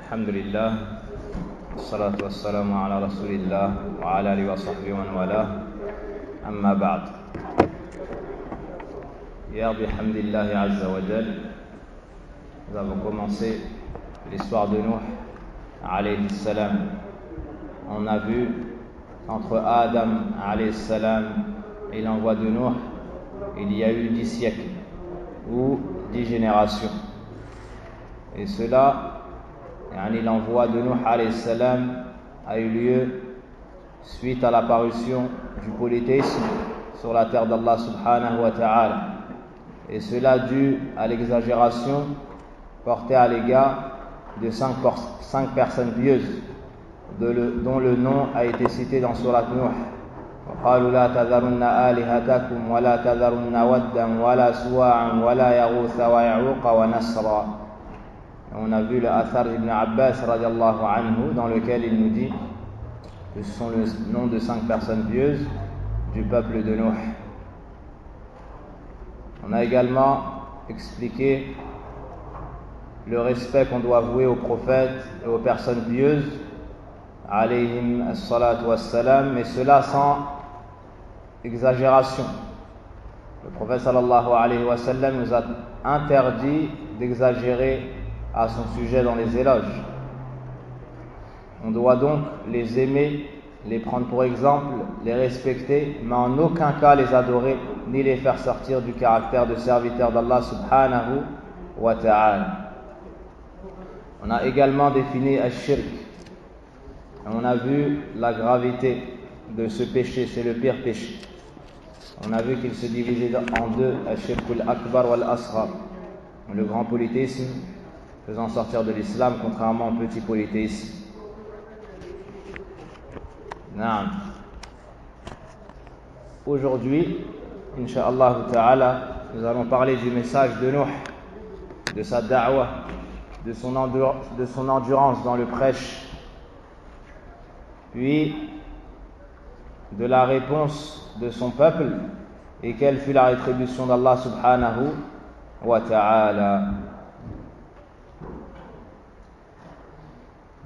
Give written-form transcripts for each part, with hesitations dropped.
الحمد لله والصلاة والسلام على رسول الله وعلى آله وصحبه ومن والاه أما بعد. Hier, bihamdillahi azza wa jal, nous avons commencé l'histoire de Nuh alayhi salam. On a vu entre Adam alayhi salam et l'envoi de Nuh, il y a eu 10 siècles ou 10 générations. Et cela, l'envoi de Nuh alayhi salam a eu lieu suite à l'apparition du polythéisme sur la terre d'Allah subhanahu wa ta'ala. Et cela dû à l'exagération portée à l'égard de 5 personnes pieuses dont le nom a été cité dans Surat Nuh. وقالوا لا تذرن آلهتكم ولا تذرن ودا ولا سواعا ولا يغوث ويعوق ونسرا. On a vu le Athar ibn Abbas radiallahu anhu dans lequel il nous dit que ce sont le nom de 5 personnes pieuses du peuple de Nuh. On a également expliqué le respect qu'on doit vouer aux prophètes et aux personnes pieuses, alayhim as-salatu was-salam, mais cela sans exagération. Le prophète sallallahu alayhi wa sallam nous a interdit d'exagérer à son sujet dans les éloges. On doit donc les aimer, les prendre pour exemple, les respecter, mais en aucun cas les adorer, ni les faire sortir du caractère de serviteur d'Allah subhanahu wa ta'ala. On a également défini al-shirk. On a vu la gravité de ce péché, c'est le pire péché. On a vu qu'il se divisait en deux, al-shirk al-akbar wal-asghar. Le grand polythéisme faisant sortir de l'islam, contrairement au petit polythéisme. Aujourd'hui, Inch'Allah ta'ala, nous allons parler du message de Nuh, de sa da'wah, de son endurance dans le prêche, puis de la réponse de son peuple et quelle fut la rétribution d'Allah subhanahu wa ta'ala.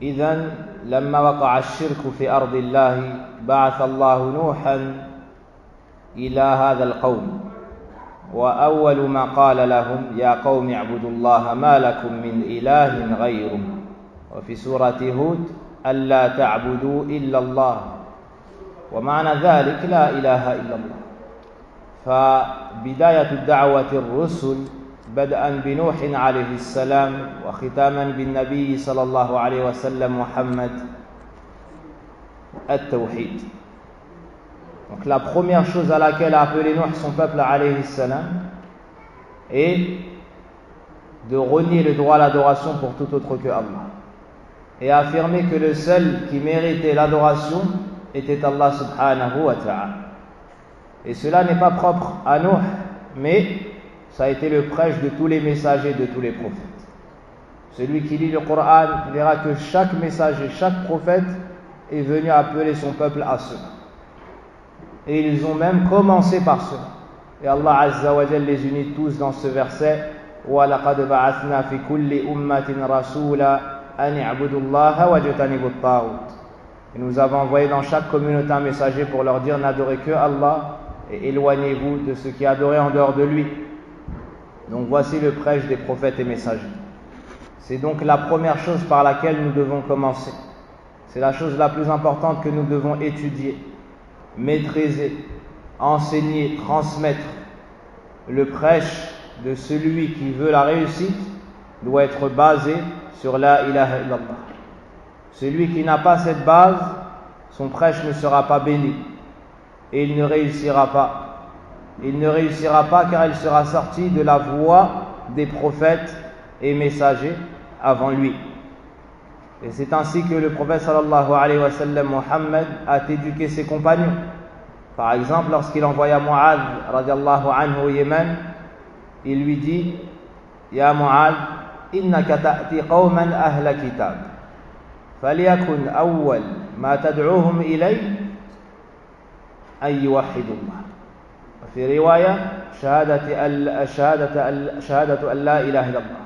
إذن لما وقع الشرك في أرض الله بعث الله نوحا إلى هذا القوم وأول ما قال لهم يا قوم اعبدوا الله ما لكم من إله غيره وفي سورة هود ألا تعبدوا إلا الله ومعنى ذلك لا إله إلا الله. فبداية الدعوة الرسل بدءا بنوح عليه السلام وختاما بالنبي صلى الله عليه وسلم محمد التوحيد. Donc la première chose à laquelle a appelé Nuh son peuple alayhi salam est de renier le droit à l'adoration pour tout autre que Allah et affirmer que le seul qui méritait l'adoration était Allah subhanahu wa ta'ala. Et cela n'est pas propre à Nuh, mais ça a été le prêche de tous les messagers, de tous les prophètes. Celui qui lit le Coran verra que chaque messager, chaque prophète est venu appeler son peuple à cela. Et ils ont même commencé par cela. Et Allah Azza wa Jalla les unit tous dans ce verset. وَلَقَدْ بَعَثْنَا فِي كُلِّ أُمَّةٍ رَسُولًا أَنِ اعْبُدُوا اللَّهَ وَاجْتَنِبُوا الطَّاغُوتَ. Et nous avons envoyé dans chaque communauté un messager pour leur dire n'adorez que Allah et éloignez-vous de ce qui est adoré en dehors de lui. Donc voici le prêche des prophètes et messagers. C'est donc la première chose par laquelle nous devons commencer. C'est la chose la plus importante que nous devons étudier, maîtriser, enseigner, transmettre. Le prêche de celui qui veut la réussite doit être basé sur la ilaha illallah. Celui qui n'a pas cette base, son prêche ne sera pas béni et il ne réussira pas. Il ne réussira pas car il sera sorti de la voie des prophètes et messagers avant lui. Et c'est ainsi que le prophète sallallahu alayhi wa sallam Muhammad a éduqué ses compagnons. Par exemple, lorsqu'il envoya Mu'adh radiallahu anhu au Yémen, il lui dit Ya Mu'adh, innaka ta'ti qawman ahla kitab falyakun awwal ma tad'uhum ilay an yuwahhidu Allah. في رواية شهادة أن لا إله إلا الله.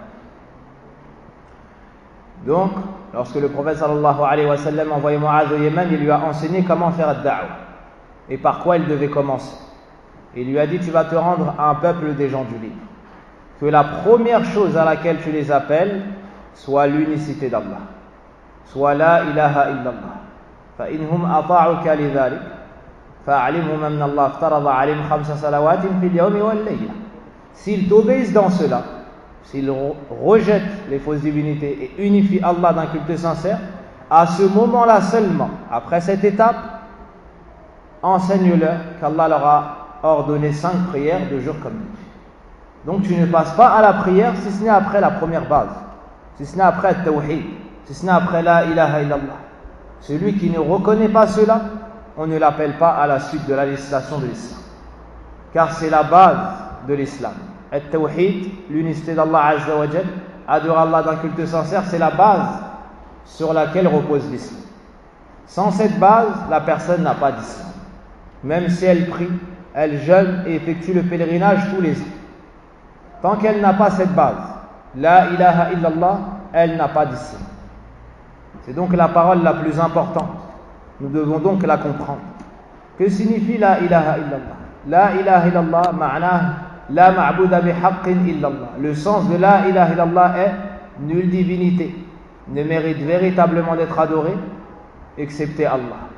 Donc, Lorsque le prophète sallallahu alayhi wa sallam a envoyé Mu'adh au Yémen, il lui a enseigné comment faire ad-da'wa et par quoi il devait commencer. Il lui a dit: tu vas te rendre à un peuple des gens du livre. Que la première chose à laquelle tu les appelles soit l'unicité d'Allah, soit la ilaha illallah. فإنهم أطاعوك لذلك فأعلمهم أن الله افترض عليهم 5 صلوات في اليوم والليلة. S'ils t'obéissent dans cela, s'ils rejettent les fausses divinités et unifient Allah d'un culte sincère, à ce moment-là seulement, après cette étape, enseigne-leur qu'Allah leur a ordonné 5 prières de jour comme de nuit. Donc tu ne passes pas à la prière si ce n'est après la première base, si ce n'est après le tawhid, si ce n'est après la ilaha illallah. Celui qui ne reconnaît pas cela, on ne l'appelle pas à la suite de la législation de l'islam, car c'est la base de l'islam. Al-tawhid, l'unicité d'Allah Azza wa Jal, adorer Allah d'un culte sincère, c'est la base sur laquelle repose l'islam. Sans cette base, la personne n'a pas d'islam. Même si elle prie, elle jeûne et effectue le pèlerinage tous les ans, tant qu'elle n'a pas cette base, la ilaha illallah, elle n'a pas d'islam. C'est donc la parole la plus importante. Nous devons donc la comprendre. Que signifie la ilaha illallah? La ilaha illallah, ma'nah la ma'bouda bihaqqin illallah. Le sens de la ilaha illallah est nulle divinité ne mérite véritablement d'être adorée excepté Allah.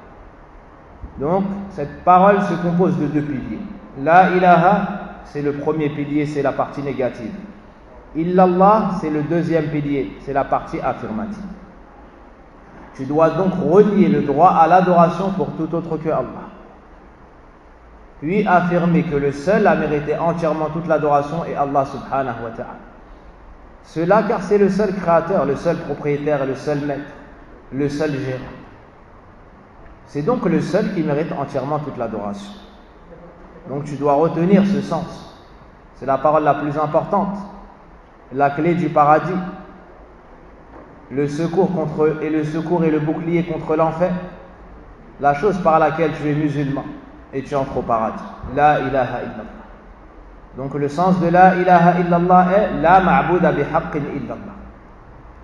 Donc cette parole se compose de 2 piliers. La ilaha, c'est le premier pilier, c'est la partie négative. Illallah, c'est le deuxième pilier, c'est la partie affirmative. Tu dois donc renier le droit à l'adoration pour tout autre que Allah. Puis affirmer que le seul à mériter entièrement toute l'adoration est Allah subhanahu wa ta'ala. Cela car c'est le seul créateur, le seul propriétaire, le seul maître, le seul gérant. C'est donc le seul qui mérite entièrement toute l'adoration. Donc tu dois retenir ce sens. C'est la parole la plus importante, la clé du paradis. Le secours et le bouclier contre l'enfer, la chose par laquelle tu es musulman et tu entres au paradis. La ilaha illallah. Donc le sens de la ilaha illallah est la ma'bouda bihaqqin illallah.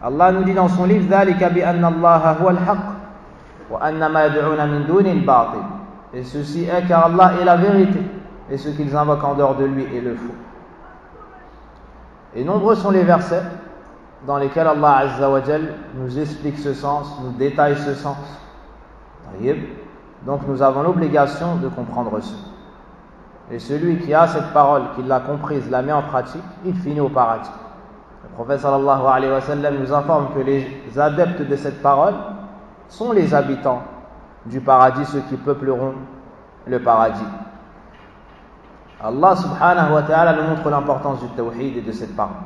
Allah nous dit dans son livre: ذَلِكَ بِأَنَّ اللَّهَ هُوَ الْحَقِّ وَأَنَّ مَا يَدْعُونَ مِن دُونِ الْبَاطِلِ. Et ceci est car Allah est la vérité et ce qu'ils invoquent en dehors de lui est le faux. Et nombreux sont les versets dans lesquels Allah Azza wa Jal nous explique ce sens, nous détaille ce sens. Donc nous avons l'obligation de comprendre cela. Et celui qui a cette parole, qui l'a comprise, la met en pratique, il finit au paradis. Le prophète sallallahu alayhi wa sallam nous informe que les adeptes de cette parole sont les habitants du paradis, ceux qui peupleront le paradis. Allah subhanahu wa ta'ala nous montre l'importance du tawhid et de cette parole.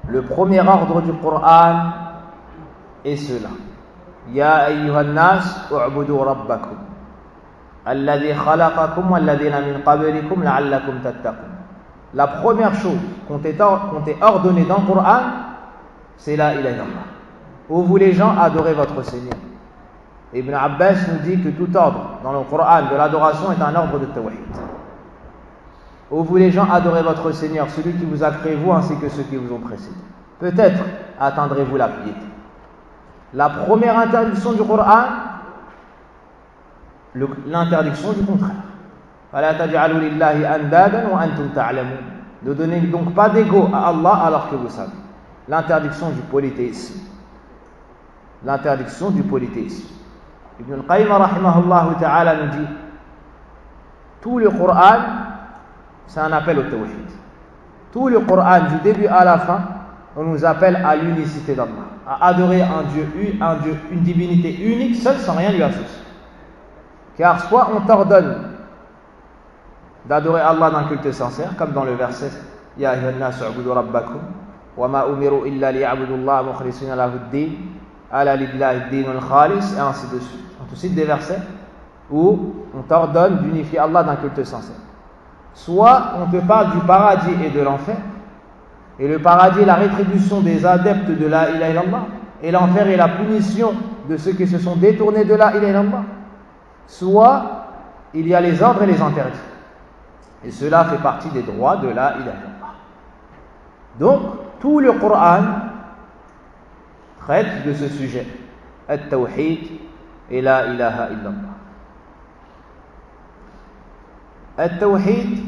Le premier ordre du Coran est cela: Ya ayyuhan nas u'budu rabbakum alladhi khalaqakum walladhina min qablikum la'allakum tattaqun. La première chose qu'on t'est ordonnée dans le Coran, c'est la ilaha illallah. Ô vous les gens, adorez votre Seigneur. Ibn Abbas nous dit que tout ordre dans le Coran de l'adoration est un ordre de tawhid. Ô vous les gens, adorez votre Seigneur, celui qui vous a créé vous ainsi que ceux qui vous ont précédé. Peut-être atteindrez-vous la piété. La première interdiction du Coran, l'interdiction du contraire. فَلَا تَجْعَلُوا لِلَّهِ أَنْدَادًا وَأَنْتُمْ تَعْلَمُونَ. Ne donnez donc pas d'ego à Allah alors que vous savez. L'interdiction du polythéisme. L'interdiction du polythéisme. Ibn al-Qayyim rahimahullah ta'ala nous dit: tout le Coran, c'est un appel au tawhid. Tout le Coran, du début à la fin, on nous appelle à l'unicité d'Allah, à adorer un Dieu, une divinité unique, seule, sans rien lui associer. Car soit on t'ordonne d'adorer Allah d'un culte sincère, comme dans le verset Ya ayyuhan nas u'budu rabbakum wa ma umiru illa liya'budu Allah mukhlisina lahu ad-din ala lillahi ad-dinul khalis, et ainsi de suite. On te cite des versets où on t'ordonne d'unifier Allah d'un culte sincère. Soit on te parle du paradis et de l'enfer, et le paradis est la rétribution des adeptes de la ilaha illallah, et l'enfer est la punition de ceux qui se sont détournés de la ilaha illallah. Soit il y a les ordres et les interdits, et cela fait partie des droits de la ilaha illallah. Donc tout le Coran traite de ce sujet. At-Tawhid et la ilaha illallah. At-Tawhid,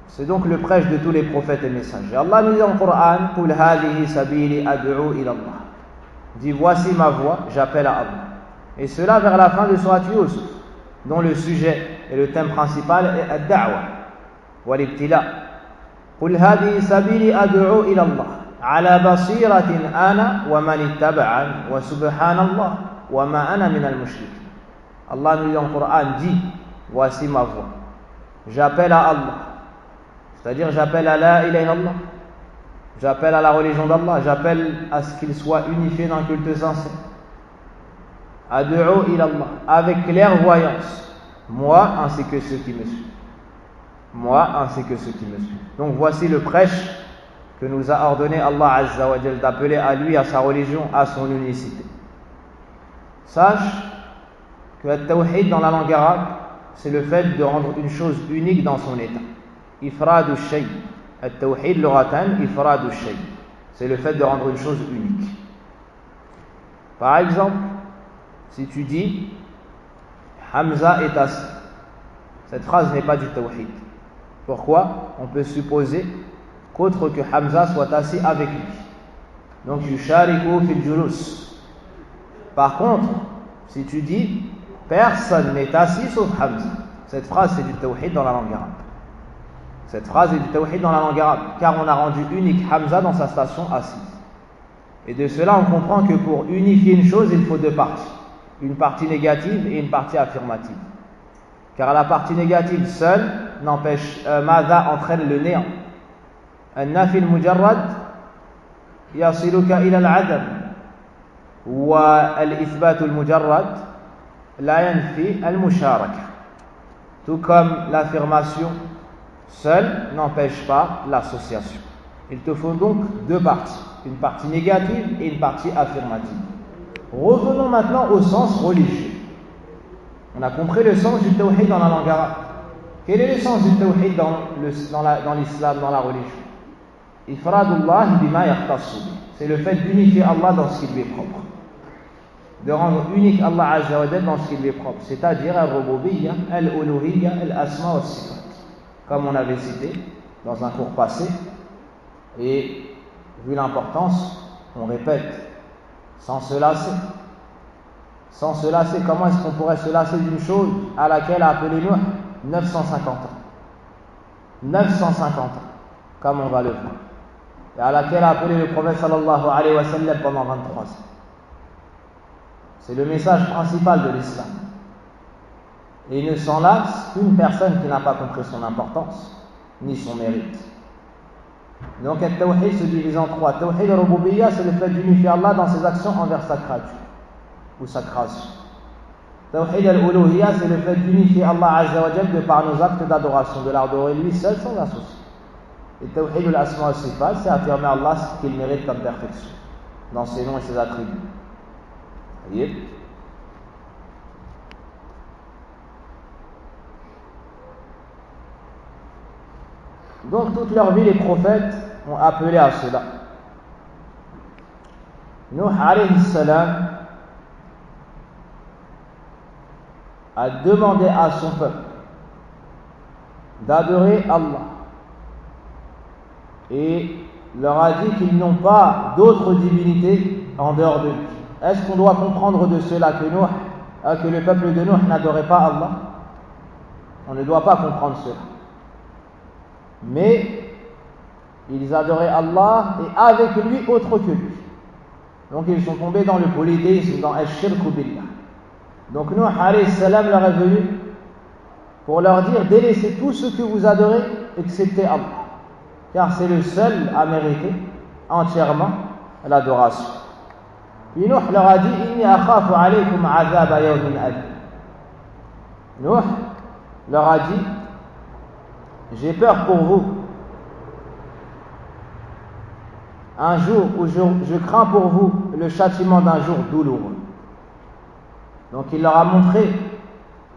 c'est donc le prêche de tous les prophètes et messagers. Allah nous dit dans le Coran, Qul hadihi sabili ad'u ila Allah. Dit, voici ma voix, j'appelle à Allah. Et cela vers la fin de Surat Yusuf, dont le sujet et le thème principal est ad-da'wa wal-ibtila. Qul hadihi sabili ad'u ila Allah. Ala basiratin ana wa man ittaba'an wa subhanallah wa ma ana min al-mushrikin. Allah nous dit dans le Coran, dit, voici ma voix. J'appelle à Allah. C'est-à-dire, j'appelle à la ilaha illallah. J'appelle à la religion d'Allah. J'appelle à ce qu'il soit unifié dans le culte sincère. Ad'u ilallah, avec clairvoyance, moi ainsi que ceux qui me suivent. Moi ainsi que ceux qui me suivent. Donc voici le prêche que nous a ordonné Allah Azza wa Jal d'appeler à lui, à sa religion, à son unicité. Sache que le tawhid dans la langue arabe, c'est le fait de rendre une chose unique dans son état. Ifradu shay. At-tawhid luratan, ifradu shay. C'est le fait de rendre une chose unique. Par exemple, si tu dis Hamza est assis, cette phrase n'est pas du tawhid. Pourquoi? On peut supposer qu'autre que Hamza soit assis avec lui. Donc yushariku fil julus. Par contre, si tu dis personne n'est assis sauf Hamza, cette phrase c'est du tawhid dans la langue arabe. Cette phrase est du tawhid dans la langue arabe, car on a rendu unique Hamza dans sa station assise. Et de cela, on comprend que pour unifier une chose, il faut deux parties. Une partie négative et une partie affirmative. Car la partie négative seule n'empêche, Mada entraîne le néant. An-nafi al-mujarrad yasiluka ila al-adam. Wa al-ithbat al-mujarrad la yanfi al-musharaka. Tout comme l'affirmation seule n'empêche pas l'association. Il te faut donc deux parties. Une partie négative et une partie affirmative. Revenons maintenant au sens religieux. On a compris le sens du tawhid dans la langue arabe. Quel est le sens du tawhid dans l'islam, dans la religion? Ifradullah bima yahtassu. C'est le fait d'unifier Allah dans ce qui lui est propre. De rendre unique Allah Azza wa Jalla dans ce qui lui est propre. C'est-à-dire al-rububiyya, al-uluhiyya, al-asma wa sifat. Comme on avait cité dans un cours passé. Et vu l'importance, on répète, sans se lasser. Sans se lasser, comment est-ce qu'on pourrait se lasser d'une chose à laquelle a appelé Nuh 950 ans 950 ans, comme on va le voir. Et à laquelle a appelé le prophète sallallahu alayhi wa sallam pendant 23 ans. C'est le message principal de l'islam. Et il ne s'en lasse qu'une personne qui n'a pas compris son importance, ni son mérite. Donc, le tawhid se divise en trois. Tawhid al-rububiyya, c'est le fait d'unifier Allah dans ses actions envers sa créature ou sa création. Tawhid al-uluhiyya, c'est le fait d'unifier Allah Azza wa Jal de par nos actes d'adoration, de l'adorer lui seul sans associer. Et Tawhid al-asma wa sifat, c'est affirmer Allah ce qu'il mérite comme perfection dans ses noms et ses attributs. Vous voyez? Donc toute leur vie, les prophètes ont appelé à cela. Nuh alayhi salam a demandé à son peuple d'adorer Allah et leur a dit qu'ils n'ont pas d'autre divinité en dehors de lui. Est-ce qu'on doit comprendre de cela que le peuple de Nuh n'adorait pas Allah? On ne doit pas comprendre cela. Mais ils adoraient Allah et avec lui autre que lui. Donc ils sont tombés dans le polythéisme, dans al-shirku billah. Donc Nuh alayhi salam leur est venu pour leur dire délaissez tout ce que vous adorez excepté Allah, car c'est le seul à mériter entièrement l'adoration. Puis Nuh leur a dit inni akhafu alaykum azaba yawmin alim. Nuh leur a dit j'ai peur pour vous un jour où je crains pour vous le châtiment d'un jour douloureux. Donc il leur a montré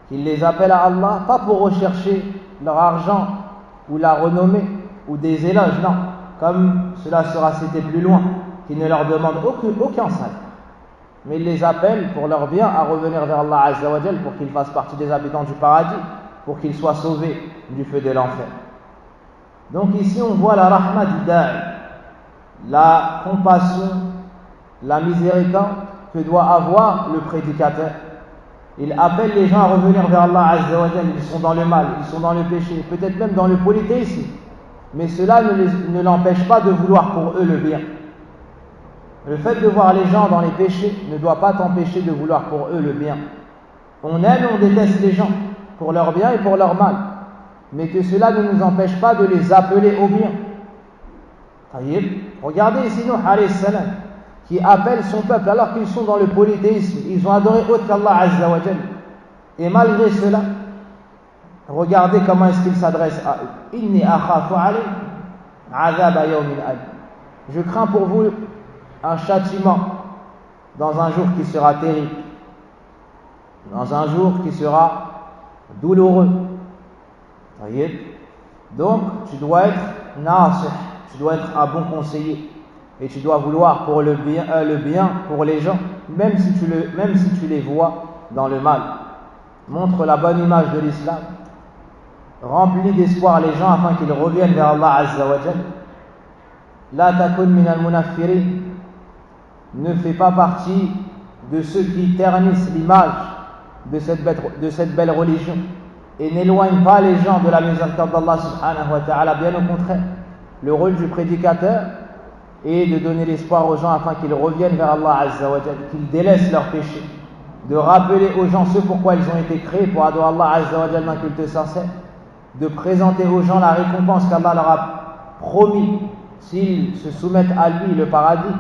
qu'il les appelle à Allah, pas pour rechercher leur argent ou la renommée ou des éloges, non, comme cela sera cité plus loin. qui ne leur demandent aucun salaire. Mais il les appelle pour leur bien à revenir vers Allah Azza wa Jal pour qu'ils fassent partie des habitants du paradis, pour qu'ils soient sauvés du feu de l'enfer. Donc ici on voit la rahma du da'i, la compassion, la miséricorde que doit avoir le prédicateur. Il appelle les gens à revenir vers Allah Azza wa Jal. Ils sont dans le mal, ils sont dans le péché, peut-être même dans le polythéisme, mais cela ne l'empêche pas de vouloir pour eux le bien. Le fait de voir les gens dans les péchés ne doit pas t'empêcher de vouloir pour eux le bien. On aime et on déteste les gens pour leur bien et pour leur mal, mais que cela ne nous empêche pas de les appeler au bien. Regardez ici Nuh alayhi salam, qui appelle son peuple alors qu'ils sont dans le polythéisme. Ils ont adoré autre qu'Allah Azza wa Jal. Et malgré cela, regardez comment est-ce qu'il s'adresse à eux. Inni akhafu alaykum azaba yawmin alim. Je crains pour vous un châtiment dans un jour qui sera terrible, dans un jour qui sera douloureux. Donc tu dois être nasih, tu dois être un bon conseiller et tu dois vouloir pour le bien pour les gens, même si tu les vois dans le mal. Montre la bonne image de l'islam, remplis d'espoir les gens afin qu'ils reviennent vers Allah Azza wa Jal. La takun min al-munaffirin, ne fais pas partie de ceux qui ternissent l'image de cette belle religion, et n'éloigne pas les gens de la miséricorde d'Allah subhanahu wa ta'ala. Bien au contraire, le rôle du prédicateur est de donner l'espoir aux gens afin qu'ils reviennent vers Allah Azza wa Jal, qu'ils délaissent leurs péchés, de rappeler aux gens ce pourquoi ils ont été créés, pour adorer Allah Azza wa Jal d'un culte sincère, de présenter aux gens la récompense qu'Allah leur a promis s'ils se soumettent à lui, le paradis,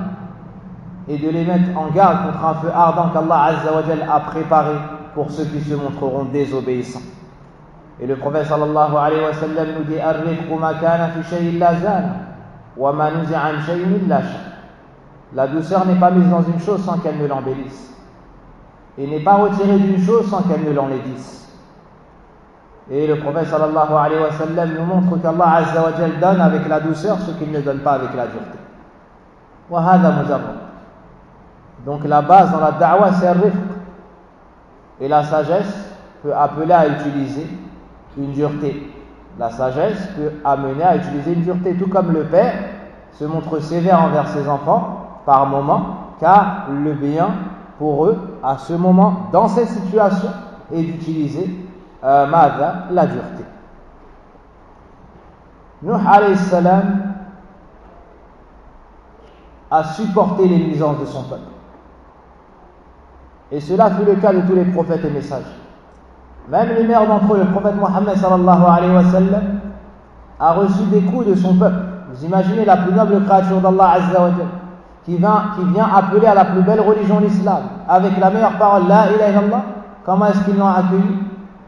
et de les mettre en garde contre un feu ardent qu'Allah Azza wa Jal a préparé pour ceux qui se montreront désobéissants. Et le prophète sallallahu alayhi wa sallam nous dit: Ar-rifqu ma kana fi shay'in la zana wa ma nuzi'a an shay'in illa sha. La douceur n'est pas mise dans une chose sans qu'elle ne l'embellisse, et n'est pas retirée d'une chose sans qu'elle ne l'enlaidisse. Et le prophète sallallahu alayhi wa sallam nous montre qu'Allah Azza wa Jal donne avec la douceur ce qu'il ne donne pas avec la dureté. Wa hadha mujarrad. Donc la base dans la da'wa c'est ar-rifq, et la sagesse peut appeler à utiliser une dureté. La sagesse peut amener à utiliser une dureté, tout comme le père se montre sévère envers ses enfants par moment, car le bien pour eux à ce moment, dans cette situation, est d'utiliser la dureté. Nuh alayhi salam a supporté les nuisances de son peuple, et cela fut le cas de tous les prophètes et messagers. Même les meilleurs d'entre eux, le prophète Mohammed sallallahu alayhi wa sallam, a reçu des coups de son peuple. Vous imaginez la plus noble créature d'Allah Azza wa Jal, qui vient appeler à la plus belle religion, l'islam, avec la meilleure parole, la ilaha illallah. Comment est-ce qu'ils l'ont accueilli?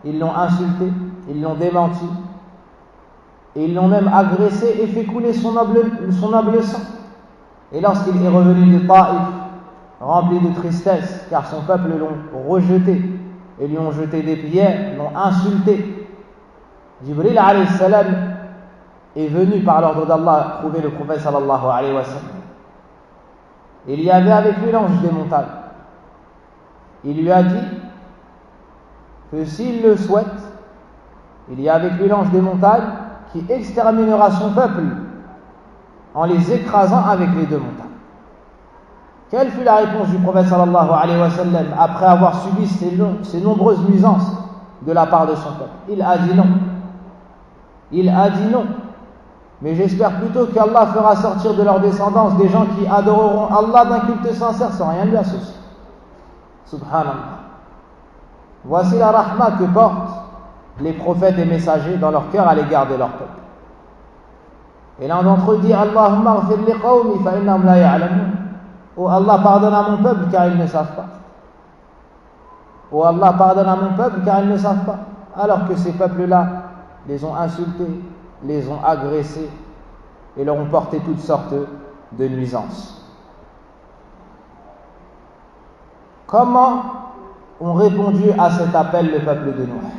Ils l'ont insulté, ils l'ont démenti, et ils l'ont même agressé et fait couler son noble sang. Et lorsqu'il est revenu de Taïf, rempli de tristesse, car son peuple l'ont rejeté, et lui ont jeté des pierres, l'ont insulté, Jibril alayhi salam est venu par l'ordre d'Allah trouver le prophète sallallahu alayhi wa sallam. Il y avait avec lui l'ange des montagnes. Il lui a dit que s'il le souhaite, il y a avec lui l'ange des montagnes qui exterminera son peuple en les écrasant avec les deux montagnes. Quelle fut la réponse du prophète sallallahu alayhi wa sallam après avoir subi ces nombreuses nuisances de la part de son peuple? Il a dit non. Il a dit non. Mais j'espère plutôt qu'Allah fera sortir de leur descendance des gens qui adoreront Allah d'un culte sincère sans rien lui associer. Subhanallah. Voici la rahma que portent les prophètes et messagers dans leur cœur à l'égard de leur peuple. Et l'un d'entre eux dit: Allahumma ghfir li qawmi fa innahum la ya'lamun. Oh Allah, pardonne à mon peuple car ils ne savent pas. Oh Allah, pardonne à mon peuple car ils ne savent pas. Alors que ces peuples-là les ont insultés, les ont agressés et leur ont porté toutes sortes de nuisances. Comment ont répondu à cet appel le peuple de Nuh?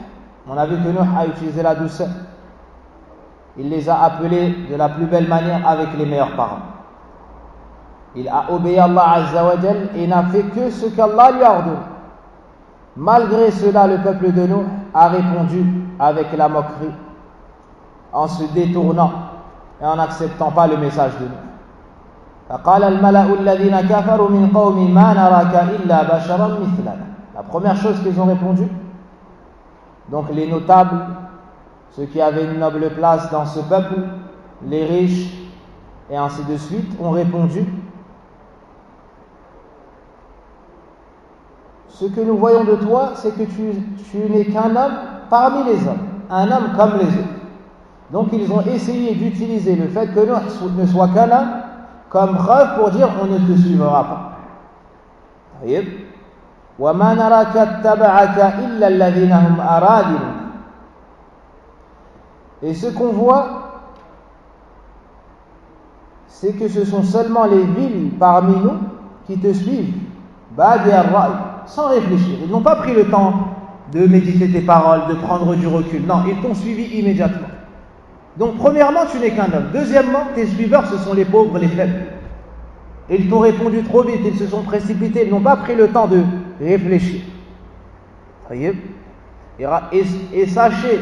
On a vu que Nuh a utilisé la douceur. Il les a appelés de la plus belle manière avec les meilleures paroles. Il a obéi à Allah Azza wa Jal et n'a fait que ce qu'Allah lui a ordonné. Malgré cela, le peuple de Nuh a répondu avec la moquerie, en se détournant et en n'acceptant pas le message de Nuh. فقال الملأ الذين كفروا من قوم ما نراك إلا بشرا مثلنا. La première chose qu'ils ont répondu, donc les notables, ceux qui avaient une noble place dans ce peuple, les riches et ainsi de suite, ont répondu: ce que nous voyons de toi, c'est que tu n'es qu'un homme parmi les hommes, un homme comme les autres. Donc ils ont essayé d'utiliser le fait que Nuh ne soit qu'un homme comme preuve pour dire on ne te suivra pas. وَمَا نَرَاكَ اتَّبَعَكَ إِلَّا الَّذِينَ هُمْ أَرَاذِلُونَ. Et ce qu'on voit, c'est que ce sont seulement les villes parmi nous qui te suivent, badi ar-ra'i, sans réfléchir. Ils n'ont pas pris le temps de méditer tes paroles, de prendre du recul. Non, ils t'ont suivi immédiatement. Donc premièrement, tu n'es qu'un homme. Deuxièmement, tes suiveurs, ce sont les pauvres, les faibles. Et ils t'ont répondu trop vite, ils se sont précipités, ils n'ont pas pris le temps de réfléchir. Et sachez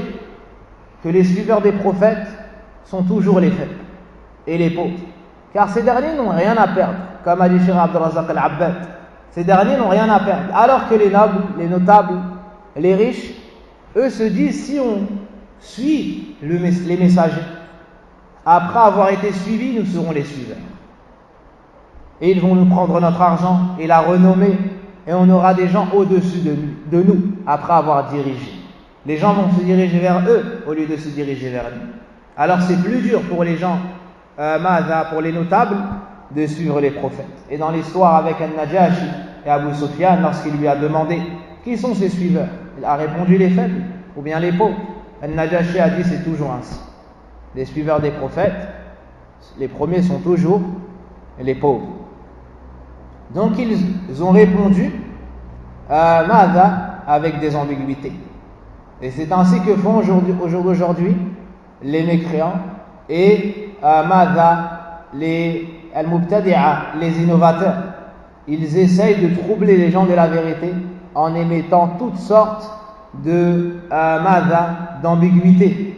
que les suiveurs des prophètes sont toujours les faibles et les pauvres. Car ces derniers n'ont rien à perdre, comme a dit Cheikh Abdul Razak al-Abbad. Ces derniers n'ont rien à perdre. Alors que les nobles, les notables, les riches, eux se disent, si on suit les messagers, après avoir été suivis, nous serons les suiveurs. Et ils vont nous prendre notre argent et la renommée, et on aura des gens au-dessus de nous, après avoir dirigé. Les gens vont se diriger vers eux au lieu de se diriger vers nous. Alors c'est plus dur pour les gens, pour les notables, de suivre les prophètes. Et dans l'histoire avec Al-Najashi et Abu Sufyan, lorsqu'il lui a demandé qui sont ses suiveurs, il a répondu les faibles ou bien les pauvres. Al-Najashi a dit c'est toujours ainsi. Les suiveurs des prophètes, les premiers sont toujours les pauvres. Donc ils ont répondu avec des ambiguïtés. Et c'est ainsi que font au jour d'aujourd'hui les mécréants et les al-mubtadi'a, les innovateurs. Ils essayent de troubler les gens de la vérité en émettant toutes sortes d'ambiguïtés.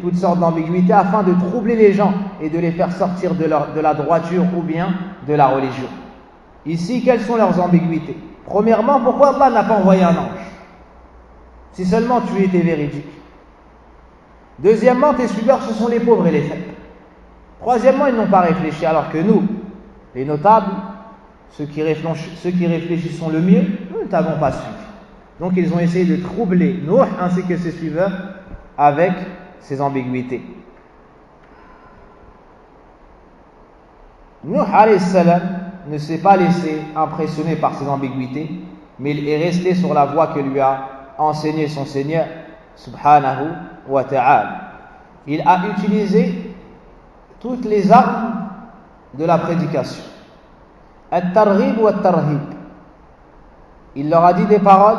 Toutes sortes d'ambiguïtés afin de troubler les gens et de les faire sortir de la droiture ou bien de la religion. Ici, quelles sont leurs ambiguïtés? Premièrement, pourquoi Allah n'a pas envoyé un ange? Si seulement tu étais véridique. Deuxièmement, tes suiveurs, ce sont les pauvres et les faibles. Troisièmement, ils n'ont pas réfléchi, alors que nous, les notables, ceux qui réfléchissent le mieux, nous ne t'avons pas suivi. Donc ils ont essayé de troubler Nuh ainsi que ses suiveurs avec ces ambiguïtés. Nuh alayhi salam ne s'est pas laissé impressionner par ces ambiguïtés, mais il est resté sur la voie que lui a enseigné son Seigneur subhanahu wa ta'ala. Il a utilisé toutes les armes de la prédication. At-targhib wa at-tarhib. Il leur a dit des paroles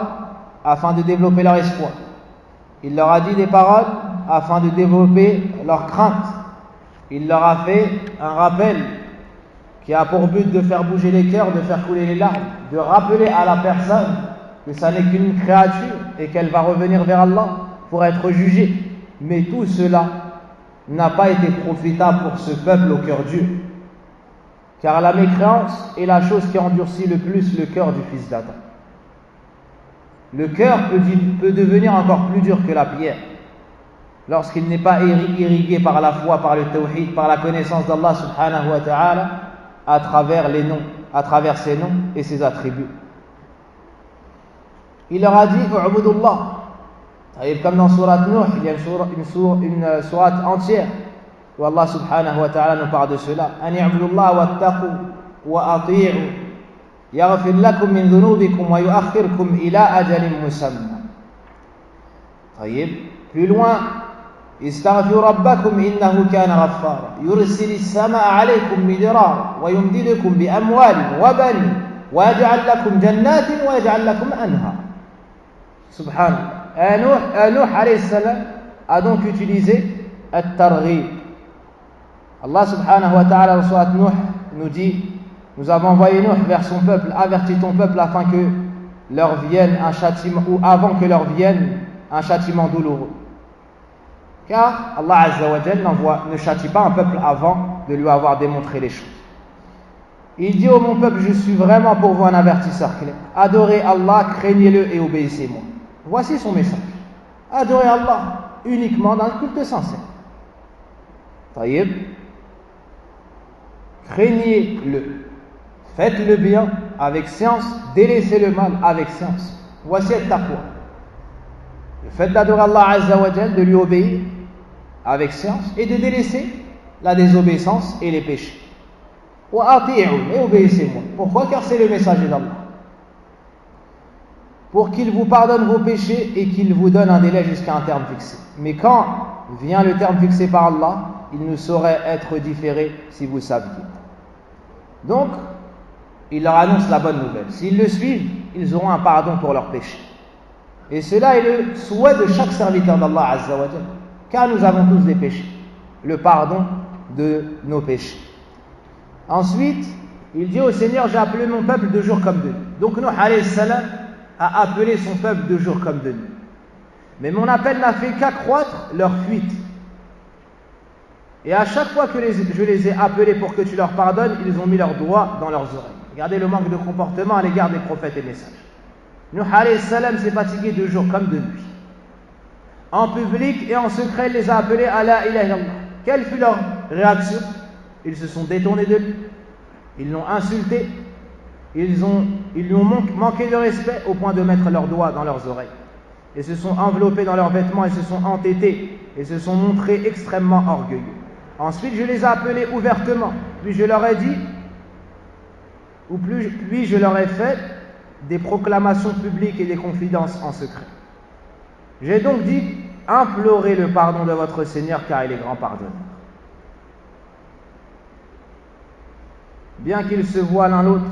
afin de développer leur espoir. Il leur a dit des paroles afin de développer leur crainte. Il leur a fait un rappel qui a pour but de faire bouger les cœurs, de faire couler les larmes, de rappeler à la personne que ça n'est qu'une créature et qu'elle va revenir vers Allah pour être jugée. Mais tout cela n'a pas été profitable pour ce peuple au cœur dur. Car la mécréance est la chose qui endurcit le plus le cœur du fils d'Adam. Le cœur peut devenir encore plus dur que la pierre lorsqu'il n'est pas irrigué par la foi, par le tawhid, par la connaissance d'Allah subhanahu wa ta'ala à travers les noms, à travers ses noms et ses attributs. Il leur a dit U'budullah. Et comme dans Surat Nuh, il y a une sourate entière où Allah subhanahu wa ta'ala nous parle de cela. An i'budullah wattaqu wa ati'u yaghfir lakum min dhunubikum wa yu'akhirkum ila ajalin musamma. Plus loin, استغفروا ربكم إنه كان غفارا يرسل السماء عليكم مدرارا ويمددكم بأموال وبنين ويجعل لكم جنات ويجعل لكم أنهارا. Subhanallah. Nuh alayhi salam a donc utilisé at-targhib. Allah subhanahu wa ta'ala dans Surat Nuh nous dit: nous avons envoyé Nuh vers son peuple, avertis ton peuple afin que leur vienne un châtiment, ou avant que leur vienne un châtiment douloureux. Car Allah Azza wa Jal ne châtie pas un peuple avant de lui avoir démontré les choses. Il dit: ô mon peuple, je suis vraiment pour vous un avertisseur clair. Adorez Allah, craignez-le et obéissez-moi. Voici son message. Adorez Allah uniquement dans le culte sincère. Taïb. Craignez-le. Faites le bien avec science, délaissez le mal avec science. Voici le taqwa. Le fait d'adorer Allah Azza wa Jal, de lui obéir avec science et de délaisser la désobéissance et les péchés. Et obéissez-moi. Pourquoi? Car c'est le messager d'Allah. Pour qu'il vous pardonne vos péchés et qu'il vous donne un délai jusqu'à un terme fixé. Mais quand vient le terme fixé par Allah, il ne saurait être différé si vous saviez. Donc, il leur annonce la bonne nouvelle. S'ils le suivent, ils auront un pardon pour leurs péchés. Et cela est le souhait de chaque serviteur d'Allah Azza wa Jal. Car nous avons tous des péchés. Le pardon de nos péchés. Ensuite, il dit au Seigneur: j'ai appelé mon peuple de jour comme de nuit. Donc Nuh alayhi salam a appelé son peuple de jour comme de nuit. Mais mon appel n'a fait qu'accroître leur fuite. Et à chaque fois que je les ai appelés pour que tu leur pardonnes, ils ont mis leurs doigts dans leurs oreilles. Regardez le manque de comportement à l'égard des prophètes et messages. Nuh alayhi salam s'est fatigué de jour comme de nuit. En public et en secret, il les a appelés à la ilaha illallah. Quelle fut leur réaction? Ils se sont détournés de lui. Ils l'ont insulté. Ils lui ont manqué de respect au point de mettre leurs doigts dans leurs oreilles. Et se sont enveloppés dans leurs vêtements et se sont entêtés et se sont montrés extrêmement orgueilleux. Ensuite, je les ai appelés ouvertement. Puis je leur ai dit, puis je leur ai fait des proclamations publiques et des confidences en secret. J'ai donc dit: implorez le pardon de votre Seigneur car il est grand pardonneur. Bien qu'ils se voient l'un l'autre,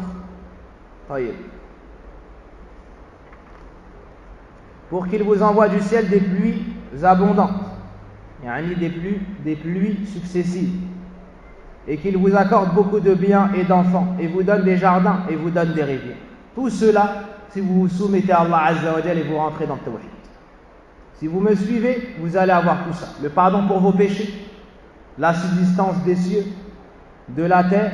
pour qu'il vous envoie du ciel des pluies abondantes, des pluies successives, et qu'il vous accorde beaucoup de biens et d'enfants, et vous donne des jardins, et vous donne des rivières. Tout cela, si vous vous soumettez à Allah Azza wa Jal et vous rentrez dans le tawhid. Si vous me suivez, vous allez avoir tout ça. Le pardon pour vos péchés, la subsistance des cieux, de la terre,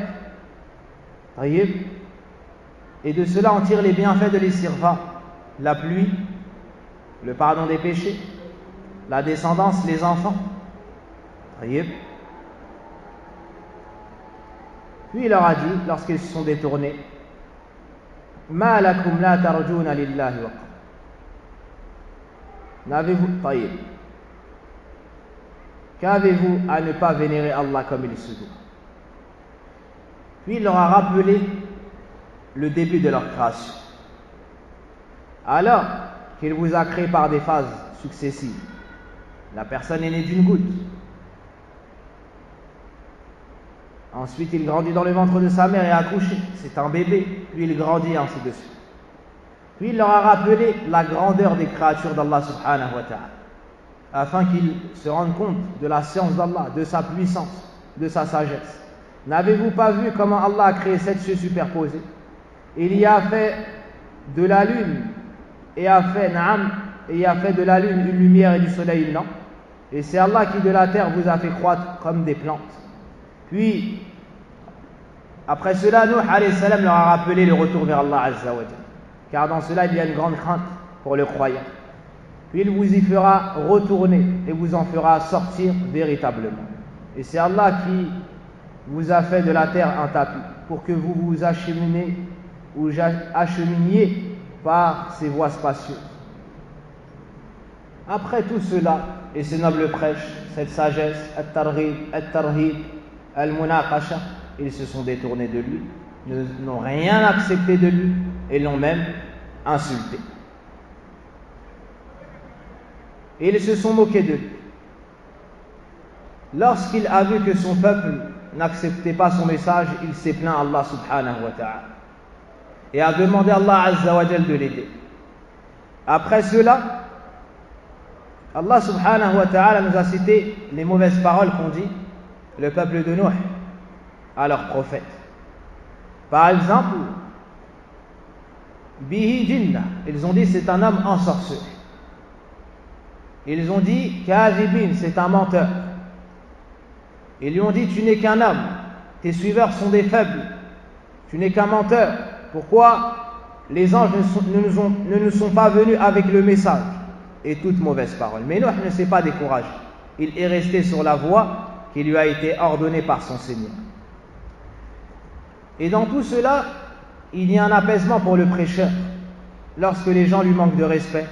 et de cela on tire les bienfaits de l'Istirfa, la pluie, le pardon des péchés, la descendance, les enfants. Puis il leur a dit, lorsqu'ils se sont détournés: Ma lakum la tarjuna lillahi wa qam. Qu'avez-vous à ne pas vénérer Allah comme il se doit? Puis il leur a rappelé le début de leur création. Alors qu'il vous a créé par des phases successives. La personne est née d'une goutte. Ensuite, il grandit dans le ventre de sa mère et a accouché. C'est un bébé. Puis il grandit, ainsi de suite. Puis il leur a rappelé la grandeur des créatures d'Allah subhanahu wa ta'ala, afin qu'ils se rendent compte de la science d'Allah, de sa puissance, de sa sagesse. N'avez-vous pas vu comment Allah a créé 7 cieux superposés? Il y a fait de la lune et a fait de la lune une lumière et du soleil une lampe. Et c'est Allah qui de la terre vous a fait croître comme des plantes. Puis, après cela, Nuh alayhi salam leur a rappelé le retour vers Allah Azza wa Jal. Car dans cela, il y a une grande crainte pour le croyant. Puis il vous y fera retourner et vous en fera sortir véritablement. Et c'est Allah qui vous a fait de la terre un tapis pour que vous vous acheminiez par ces voies spacieuses. Après tout cela, et ces nobles prêches, cette sagesse, at-tarhib, al-munaqasha, ils se sont détournés de lui, n'ont rien accepté de lui et l'ont même insulté. Et ils se sont moqués de lui. Lorsqu'il a vu que son peuple n'acceptait pas son message, il s'est plaint à Allah subhanahu wa ta'ala et a demandé à Allah Azza wa Jal de l'aider. Après cela, Allah subhanahu wa ta'ala nous a cité les mauvaises paroles qu'ont dit le peuple de Nuh à leur prophète. Par exemple, bihi jinna, ils ont dit c'est un homme ensorcelé. Ils ont dit kadhibin, c'est un menteur. Ils lui ont dit tu n'es qu'un homme, tes suiveurs sont des faibles, tu n'es qu'un menteur. Pourquoi les anges ne nous sont pas venus avec le message? Et toute mauvaise parole. Mais Nuh ne s'est pas découragé. Il est resté sur la voie qui lui a été ordonnée par son Seigneur. Et dans tout cela, il y a un apaisement pour le prêcheur lorsque les gens lui manquent de respect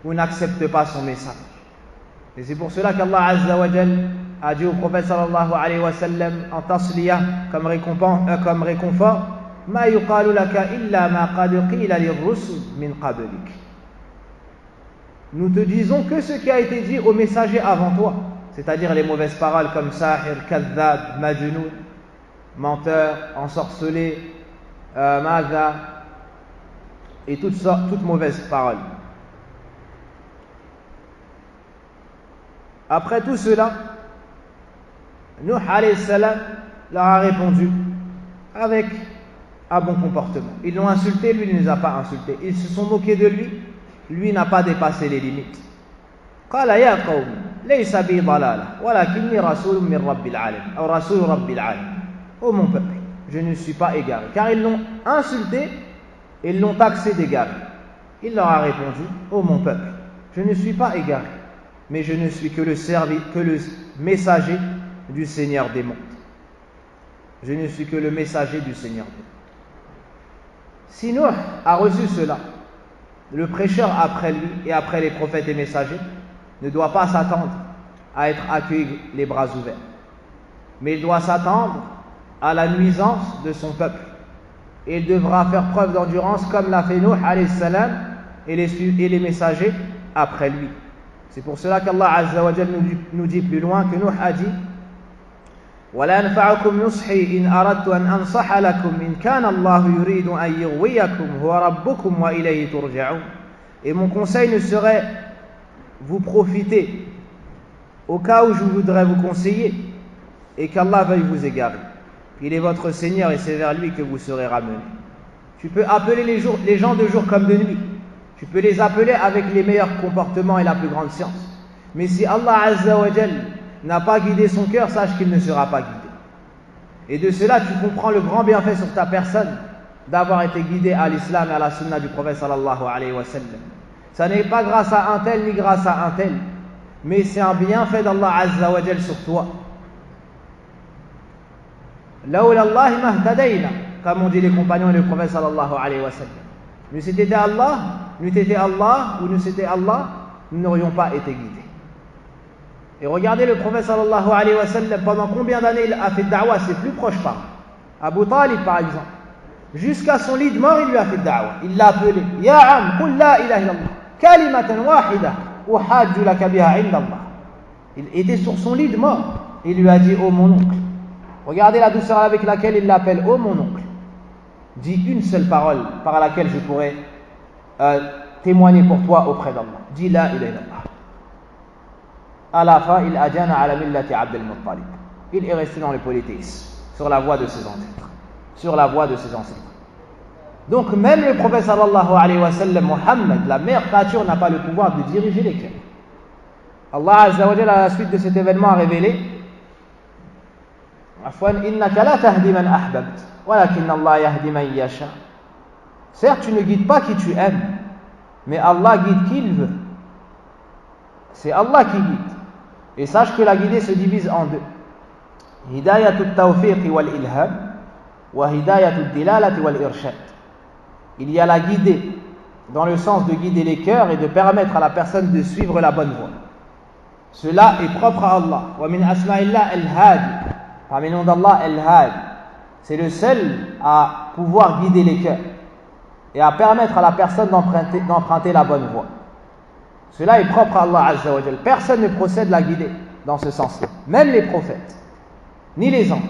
ou n'acceptent pas son message. Et c'est pour cela qu'Allah Azza wa Jal a dit au prophète sallallahu alayhi wa sallam en tasliya comme réconfort Ma yuqalu laka illa ma qad qila lirrusul min qablik. Nous te disons que ce qui a été dit aux messagers avant toi, c'est-à-dire les mauvaises paroles comme sahir, kadhab, majnoun, menteur, ensorcelé, madha, et toutes mauvaises paroles. Après tout cela, Nuh alayhi salam leur a répondu avec un bon comportement. Ils l'ont insulté, lui ne les a pas insultés. Ils se sont moqués de lui, lui n'a pas dépassé les limites. قال يا قوم ليس بي ضلالة ولكني رسول من رب العالمين أو رسول رب العالمين. Ô mon peuple, je ne suis pas égaré. Car ils l'ont insulté et ils l'ont taxé d'égaré. Il leur a répondu, ô mon peuple, je ne suis pas égaré, mais je ne suis que le messager du Seigneur des mondes. Je ne suis que le messager du Seigneur des mondes. Si Nuh a reçu cela, le prêcheur après lui et après les prophètes et messagers ne doit pas s'attendre à être accueilli les bras ouverts, mais il doit s'attendre à la nuisance de son peuple. Et il devra faire preuve d'endurance comme l'a fait Nuh alayhi salam et les messagers après lui. C'est pour cela qu'Allah Azza wa Jal nous dit plus loin que Nuh a dit ولا ينفعكم نصحي إن أردت أن أنصح لكم إن كان الله يريد أن يغويكم هو ربكم وإليه ترجعون. Et mon conseil ne saurait vous profiter au cas où je voudrais vous conseiller et qu'Allah veuille vous égarer. Il est votre Seigneur et c'est vers lui que vous serez ramenés. Tu peux appeler les gens de jour comme de nuit. Tu peux les appeler avec les meilleurs comportements et la plus grande science. Mais si Allah Azza wa Jal n'a pas guidé son cœur, sache qu'il ne sera pas guidé. Et de cela, tu comprends le grand bienfait sur ta personne d'avoir été guidé à l'islam et à la sunna du prophète sallallahu alayhi wa sallam. Ça n'est pas grâce à un tel ni grâce à un tel, mais c'est un bienfait d'Allah Azza wa Jal sur toi. Lawla Allah mahtadayna, comme ont dit les compagnons et le prophète sallallahu alayhi wa sallam. N'eût été Allah ou n'eût été Allah, nous n'aurions pas été guidés. Et regardez le prophète sallallahu alayhi wa sallam, pendant combien d'années il a fait da'wah, ses plus proches parents. Abu Talib par exemple, jusqu'à son lit de mort, il lui a fait da'wah. Il l'a appelé Ya am, qul la ilaha illallah, kalimatan wahida, uhajju laka biha inda Allah. Il était sur son lit de mort. Il lui a dit ô mon oncle. Regardez la douceur avec laquelle il l'appelle ô mon oncle. Dis une seule parole par laquelle je pourrais témoigner pour toi auprès d'Allah. Dis la ilaha illallah. À la fin, il adjana ala millati Abd al-Muttalib. Il est resté dans le polythéisme, sur la voie de ses ancêtres. Sur la voie de ses ancêtres. Donc même le prophète sallallahu alayhi wa sallam, Muhammad, la meilleure créature, n'a pas le pouvoir de diriger les cœurs. Allah Azza wa Jalla, à la suite de cet événement, a révélé Afwan, innaka la tahdi man ahbabt, walakin Allah yahdi man yasha. Certes, tu ne guides pas qui tu aimes, mais Allah guide qui il veut. C'est Allah qui guide. Et sache que la guidée se divise en deux. Hidayatut tawfiq wal ilham wa hidayatut dilalati wal irshad. Il y a la guidée dans le sens de guider les cœurs et de permettre à la personne de suivre la bonne voie. Cela est propre à Allah. Wa min asma'illah al-hadi. Parmi les noms d'Allah, al-hadi. C'est le seul à pouvoir guider les cœurs et à permettre à la personne d'emprunter la bonne voie. Cela est propre à Allah Azza wa Jal. Personne ne procède la guider dans ce sens-là. Même les prophètes, ni les anges.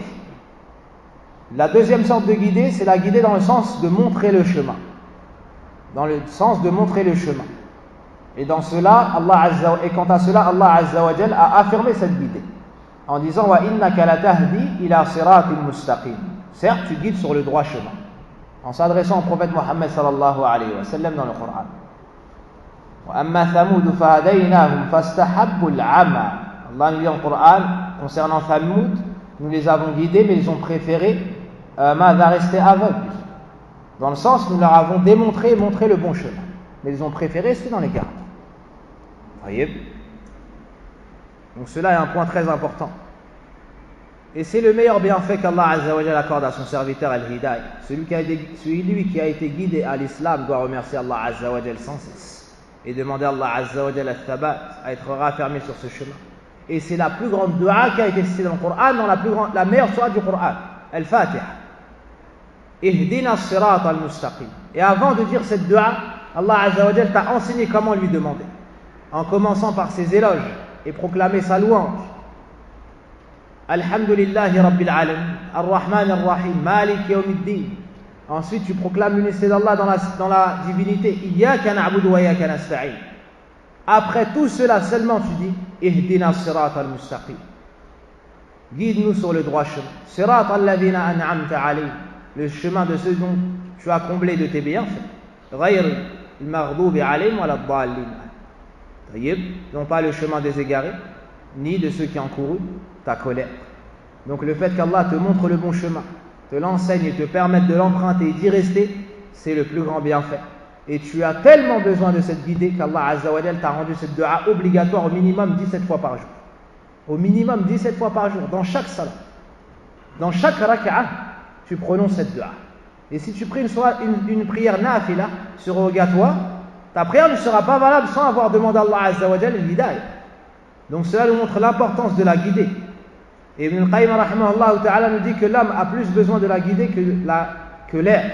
La deuxième sorte de guider, c'est la guider dans le sens de montrer le chemin. Dans le sens de montrer le chemin. Et dans cela, quant à cela, Allah Azza wa Jal a affirmé cette guidée. En disant, wa innaka la tahdi ila siratin mustaqim. Certes, tu guides sur le droit chemin. en s'adressant au prophète Mohammed sallallahu alayhi wa sallam dans le Coran. وَأَمَّا ثَمُودُ فَهَدَيْنَاهُمْ فَاسْتَحَبُّوا الْعَمَى. Allah nous dit en Coran, concernant Thamoud, nous les avons guidés, mais ils ont préféré rester aveugles. Dans le sens, nous leur avons démontré et montré le bon chemin. Mais ils ont préféré rester dans les gardes. Vous voyez? Donc cela est un point très important. Et c'est le meilleur bienfait qu'Allah Azza wa Jalla accorde à son serviteur Al-Hidayah. Celui qui a été guidé à l'islam doit remercier Allah Azza wa Jalla sans cesse. Et demander à Allah Azza wa Jalla al-thabat, à être raffermi sur ce chemin. Et c'est la plus grande dua qui a été citée dans le Coran, dans la meilleure sourate du Coran, Al-Fatiha. Ihdina as-sirata al-mustaqim. Et avant de dire cette dua, Allah Azza wa Jalla t'a enseigné comment lui demander. En commençant par ses éloges et proclamer sa louange. Alhamdulillahi Rabbil Alamin, Ar-Rahman Ar-Rahim, Malik Yawmiddin. Ensuite, tu proclames l'unicité d'Allah dans la divinité. Iyyaka na'budu wa iyyaka nasta'in. Après tout cela seulement, tu dis Ihdina as-sirata al-mustaqim. Guide-nous sur le droit chemin. Sirata alladhina an'amta alayhim. Le chemin de ceux dont tu as comblé de tes bienfaits. Ghayr al-maghdubi alayhim wa lad-dallin. Non pas le chemin des égarés, ni de ceux qui encourent ta colère. Donc le fait qu'Allah te montre le bon chemin, te l'enseigne et te permette de l'emprunter et d'y rester, c'est le plus grand bienfait. Et tu as tellement besoin de cette guidée qu'Allah Azza wa Jalla t'a rendu cette dua obligatoire au minimum 17 fois par jour. Au minimum 17 fois par jour, dans chaque salat. Dans chaque raka'ah, tu prononces cette dua. Et si tu pries une prière nafila, surrogatoire, ta prière ne sera pas valable sans avoir demandé à Allah Azza wa Jalla l'hidayah. Donc cela nous montre l'importance de la guider. Et Ibn al-Qayyim rahimahullah ta'ala nous dit que l'homme a plus besoin de la guider que l'air.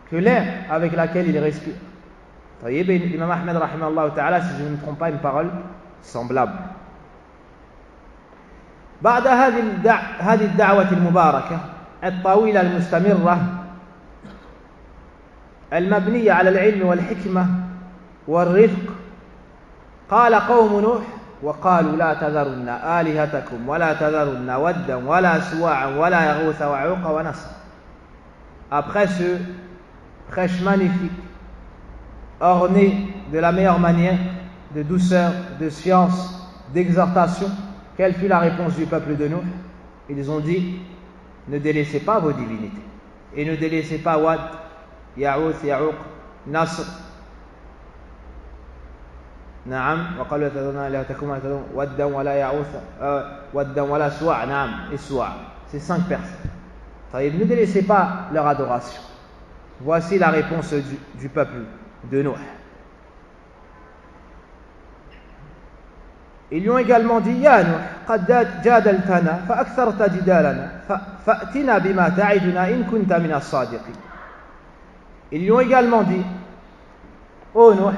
Que l'air avec laquelle il respire. L'imam Ahmed rahimahullah ta'ala, si je ne me trompe pas, une parole semblable. بعد هذه الدعوة المباركة الطويلة المستمرة المبنية على العلم والحكمة والرفق قال قوم نوح وقالوا لا تذرن آلهتكم ولا تذرن ودا ولا سواعا ولا يغوث ويعوق ونسر. Après ce prêche magnifique, orné de la meilleure manière, de douceur, de science, d'exhortation, quelle fut la réponse du peuple de Nuh? Ils ont dit, ne délaissez pas vos divinités et ne délaissez pas Wad, Ya'outh, Ya'ouq, Nasr. Naam, wa qalu taduna la takuma tadun waddan wala ya'outh waddan wala suwa', naam, et suwa'. C'est 5 personnes. Ne délaissez pas leur adoration. Voici la réponse du peuple de Nuh. Ils lui ont également dit Ya Nuh, qad jadaltana fa aktharta jidalana fa'tina bima ta'iduna in kunta min as-sadiqin. Ils lui ont également dit Ô Nuh,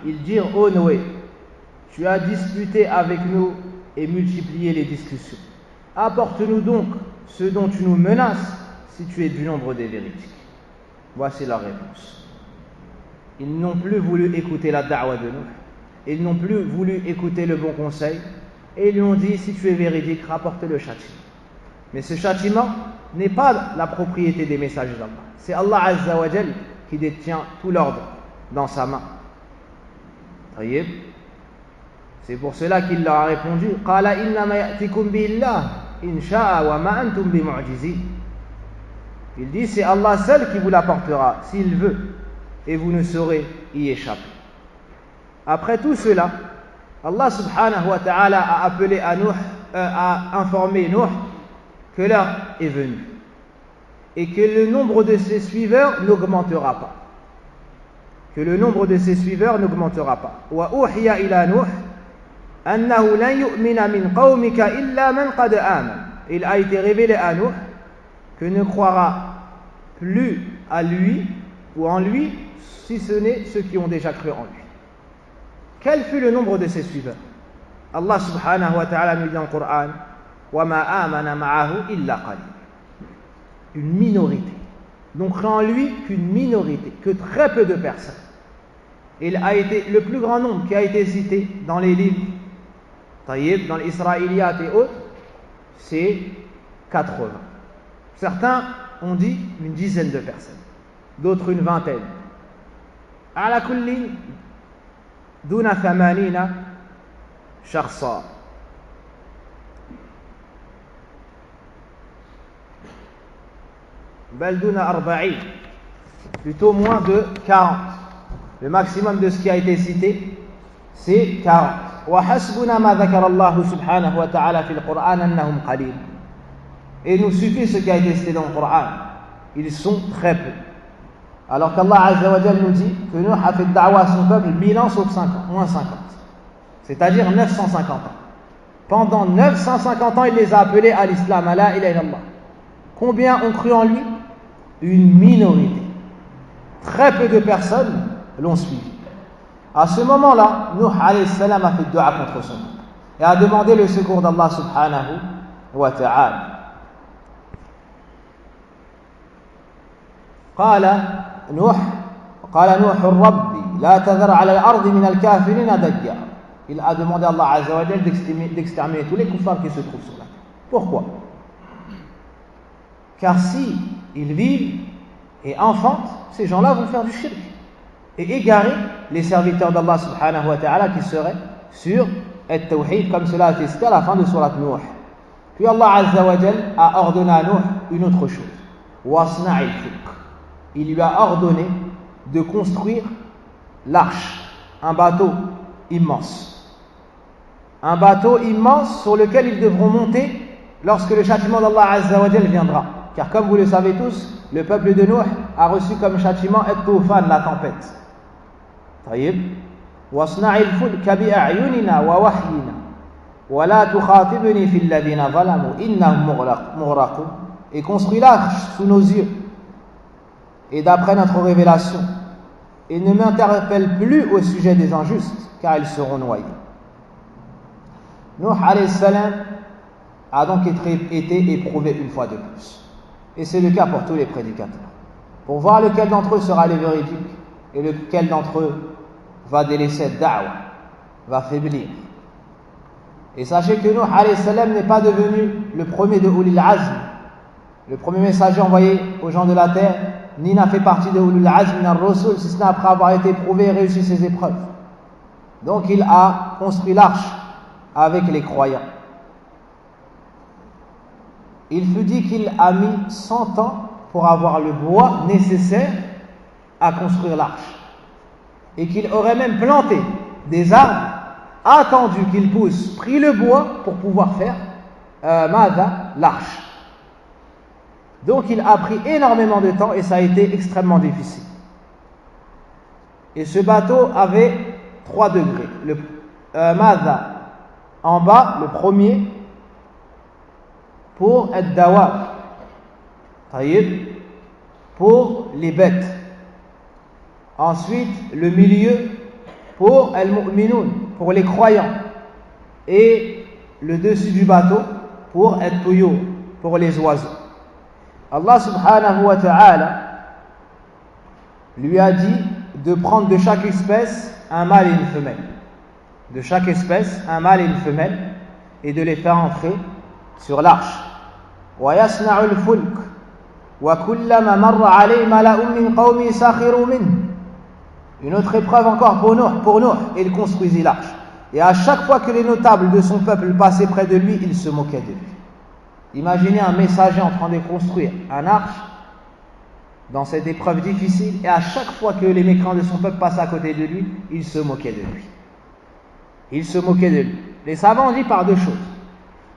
ils dirent ô Noé, tu as disputé avec nous et multiplié les discussions. Apporte-nous donc ce dont tu nous menaces si tu es du nombre des véridiques. Voici leur réponse. Ils n'ont plus voulu écouter la da'wa de nous. Ils n'ont plus voulu écouter le bon conseil. Et ils lui ont dit, si tu es véridique, rapporte le châtiment. Mais ce châtiment n'est pas la propriété des messagers d'Allah. C'est Allah Azza wa Jal qui détient tout l'ordre dans sa main. C'est pour cela qu'il leur a répondu Qala innama ya'tikum billah in sha'a wa ma antum bimu'jizin. Il dit c'est Allah seul qui vous l'apportera s'il veut et vous ne saurez y échapper. Après tout cela, Allah subhanahu wa ta'ala a appelé à Nuh, a informé Nuh que l'heure est venue et que le nombre de ses suiveurs n'augmentera pas. Que le nombre de ses suiveurs n'augmentera pas. Wa uhiya ila Nuh annahu lan yu'mina min qawmika illa man qad amana. Il a été révélé à Nuh que ne croira plus à lui ou en lui si ce n'est ceux qui ont déjà cru en lui. Quel fut le nombre de ses suiveurs? Allah subhanahu wa ta'ala nous dit dans le Coran, وَمَا آمَنَ مَعَهُ إِلَّا قَلِيلٌ. Une minorité. Donc cru en lui qu'une minorité, que très peu de personnes. Il a été le plus grand nombre qui a été cité dans les livres, dans l'Israéliyat et autres, c'est 80. Certains ont dit une dizaine de personnes, d'autres une vingtaine. على كل دون 80 شخصا. بل دون 40, plutôt moins de 40. Le maximum de ce qui a été cité, c'est 40. وحسبنا ما ذكر الله سبحانه وتعالى في القرآن أنهم قليل. Et il nous suffit ce qui a été cité dans le Coran. Ils sont très peu. Alors qu'Allah Azza wa Jal nous dit que Nuh a fait da'wa à son peuple 1000 ans sauf 5 ans, moins 50. C'est-à-dire 950 ans. Pendant 950 ans, il les a appelés à l'islam, à la ilaha illallah. Combien ont cru en lui? Une minorité. Très peu de personnes l'ont suivi. À ce moment-là, Nuh alayhi salam a fait dua contre son peuple et a demandé le secours d'Allah subhanahu wa ta'ala. قال نوح ربي لا تذر على الأرض من الكافرين ديارا. Il a demandé à Allah Azza wa Jal d'exterminer tous les kuffars qui se trouvent sur la terre. Pourquoi? Car si ils vivent et enfantent, ces gens-là vont faire du shirk et égarer les serviteurs d'Allah subhanahu wa ta'ala qui seraient sur at-tawhid, comme cela a été cité à la fin de surat Nuh. Puis Allah Azza wa Jal a ordonné à Nuh une autre chose. Wasna'il fulk. Il lui a ordonné de construire l'arche, un bateau immense. Un bateau immense sur lequel ils devront monter lorsque le châtiment d'Allah Azza wa Jal viendra. Car comme vous le savez tous, le peuple de Nuh a reçu comme châtiment at-tufan, la tempête. طيب. واصنع الفلك بأعيننا ووحينا ولا تخاطبني في الذين ظلموا إنهم مغرقون. Et construis l'arche sous nos yeux et d'après notre révélation, et ne m'interpelle plus au sujet des injustes, car ils seront noyés. Nuh alayhi salam a donc été éprouvé une fois de plus. Et c'est le cas pour tous les prédicateurs. Pour voir lequel d'entre eux sera le véridique et lequel d'entre eux va délaisser da'wa, va faiblir. Et sachez que Nuh alayhi salam n'est pas devenu le premier de Ulil Azm, le premier messager envoyé aux gens de la terre, ni n'a fait partie de Ulul Azm min ar-Rusul, si ce n'est après avoir été éprouvé et réussi ses épreuves. Donc il a construit l'arche avec les croyants. Il fut dit qu'il a mis 100 ans pour avoir le bois nécessaire à construire l'arche. Et qu'il aurait même planté des arbres, attendu qu'ils poussent, pris le bois pour pouvoir faire l'arche. Donc il a pris énormément de temps et ça a été extrêmement difficile. Et ce bateau avait 3 degrés. Le en bas, le premier, pour ad-dawab, pour les bêtes. Ensuite, le milieu pour al-mu'minun, pour les croyants. Et le dessus du bateau pour at-tuyur, pour les oiseaux. Allah subhanahu wa ta'ala lui a dit de prendre de chaque espèce un mâle et une femelle. De chaque espèce, un mâle et une femelle, et de les faire entrer sur l'arche. وَيَصْنَعُ الْفُلْكَ وَكُلَّمَا مَرَّ عَلَيْهِ مَلَأٌ مِّن قَوْمِهِ سَخِرُوا مِنْهُ. Une autre épreuve encore pour Nuh, il construisit l'arche. Et à chaque fois que les notables de son peuple passaient près de lui, ils se moquaient de lui. Imaginez un messager en train de construire un arche dans cette épreuve difficile, et à chaque fois que les mécréants de son peuple passaient à côté de lui, ils se moquaient de lui. Ils se moquaient de lui. Les savants ont dit par 2 choses.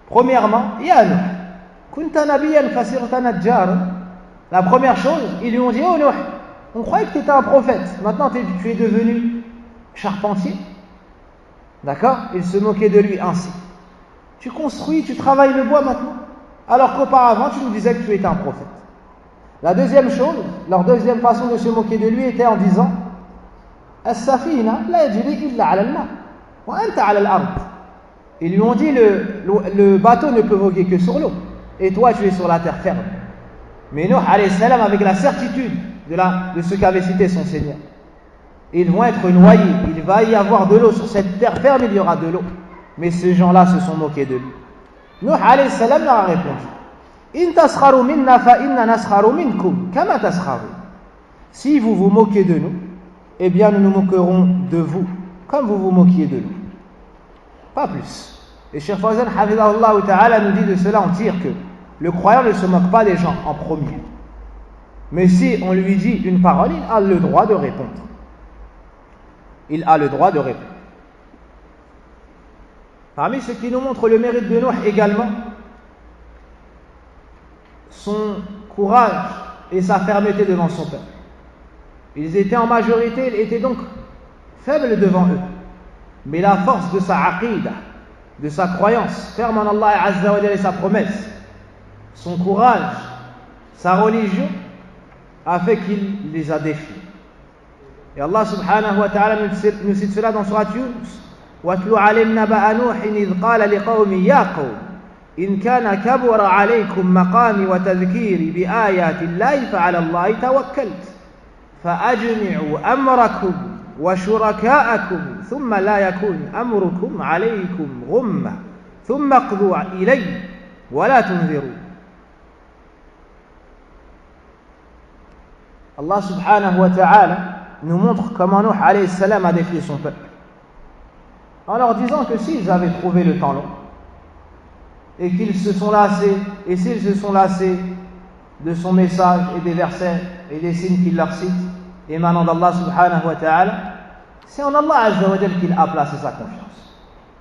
Premièrement, Ya Nuh, kunta nabiyyan fasirta najjar. La première chose, ils lui ont dit, oh Nuh, on croyait que tu étais un prophète, maintenant tu es devenu charpentier. D'accord? Ils se moquaient de lui ainsi. Tu construis, tu travailles le bois maintenant, alors qu'auparavant tu nous disais que tu étais un prophète. La deuxième chose, leur deuxième façon de se moquer de lui était en disant As-safina la yajri illa ala al-ma wa anta ala al-ard. Ils lui ont dit le bateau ne peut voguer que sur l'eau et toi tu es sur la terre ferme. Mais Nuh alayhi salam, avec la certitude de ce qu'avait cité son Seigneur, ils vont être noyés, il va y avoir de l'eau sur cette terre ferme, il y aura de l'eau. Mais ces gens-là se sont moqués de lui. Nuh alayhi salam leur a répondu In taskharu minna fa inna naskharu minkum kama taskharu. Si vous vous moquez de nous, eh bien nous nous moquerons de vous comme vous vous moquiez de nous. Pas plus. Et Cheikh Fawzan hafidhahullah ta'ala nous dit de cela, on tire que le croyant ne se moque pas des gens en premier. Mais si on lui dit une parole, il a le droit de répondre. Il a le droit de répondre. Parmi ce qui nous montre le mérite de Nuh également, son courage et sa fermeté devant son peuple. Ils étaient en majorité, ils étaient donc faibles devant eux. Mais la force de sa aqida, de sa croyance ferme en Allah Azza wa Jalla et sa promesse, son courage, sa religion, a fait qu'il les a défiés. Et Allah subhanahu wa ta'ala nous cite cela dans Surat Yunus. وَاتْلُ عَلَيْهِمْ نَبَأَ نُوحٍ إِذْ قَالَ لِقَوْمِهِ يَا قَوْمِ إِنْ كَانَ كَبُرَ عَلَيْكُمْ مَقَامِي وَتَذْكِيرِي بِآيَاتِ اللَّهِ فَعَلَى اللَّهِ تَوَكَّلْتُ فَأَجْمِعُوا أَمْرَكُمْ وَشُرَكَاءَكُمْ ثُمَّ لَا يَكُنْ أَمْرُكُمْ عَلَيْكُمْ غُمَّةً ثُمَّ اقْضُوا إِلَيَّ وَلَا تُنْذِرُونِ. Allah subhanahu wa ta'ala nous montre comment Nuh alayhi salam a défié son peuple en leur disant que s'ils avaient trouvé le temps long et qu'ils se sont lassés, et s'ils se sont lassés de son message et des versets et des signes qu'il leur cite émanant d'Allah subhanahu wa ta'ala, c'est en Allah azza wa jalla qu'il a placé sa confiance.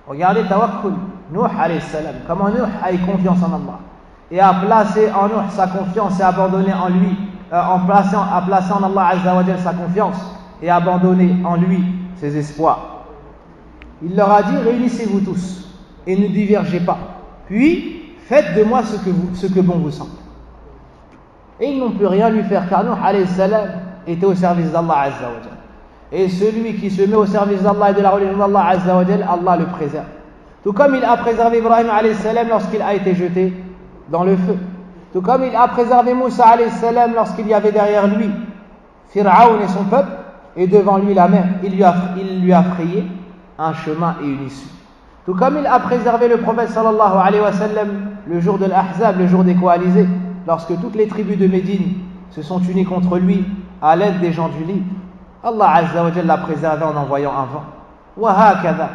Regardez tawakkul, Nuh alayhi salam, comment Nuh a eu confiance en Allah et a placé en Nuh sa confiance et abandonné en lui, a placé en Allah azza wa jalla sa confiance et abandonné en lui ses espoirs. Il leur a dit réunissez-vous tous et ne divergez pas, puis faites de moi ce que bon vous semble. Et ils n'ont pu rien lui faire car Nuh alayhi salam était au service d'Allah azza wa jalla. Et celui qui se met au service d'Allah et de la religion d'Allah azza wa jalla, Allah le préserve. Tout comme il a préservé Ibrahim alayhi salam lorsqu'il a été jeté dans le feu. Tout comme il a préservé Moussa alayhi salam lorsqu'il y avait derrière lui Pharaon et son peuple et devant lui la mer. Il lui a frayé un chemin et une issue. Tout comme il a préservé le prophète sallallahu alayhi wa sallam le jour de l'Ahzab, le jour des coalisés, lorsque toutes les tribus de Médine se sont unies contre lui à l'aide des gens du Libre. Allah azza wa jalla l'a préservé en envoyant un vent. Wa hakadha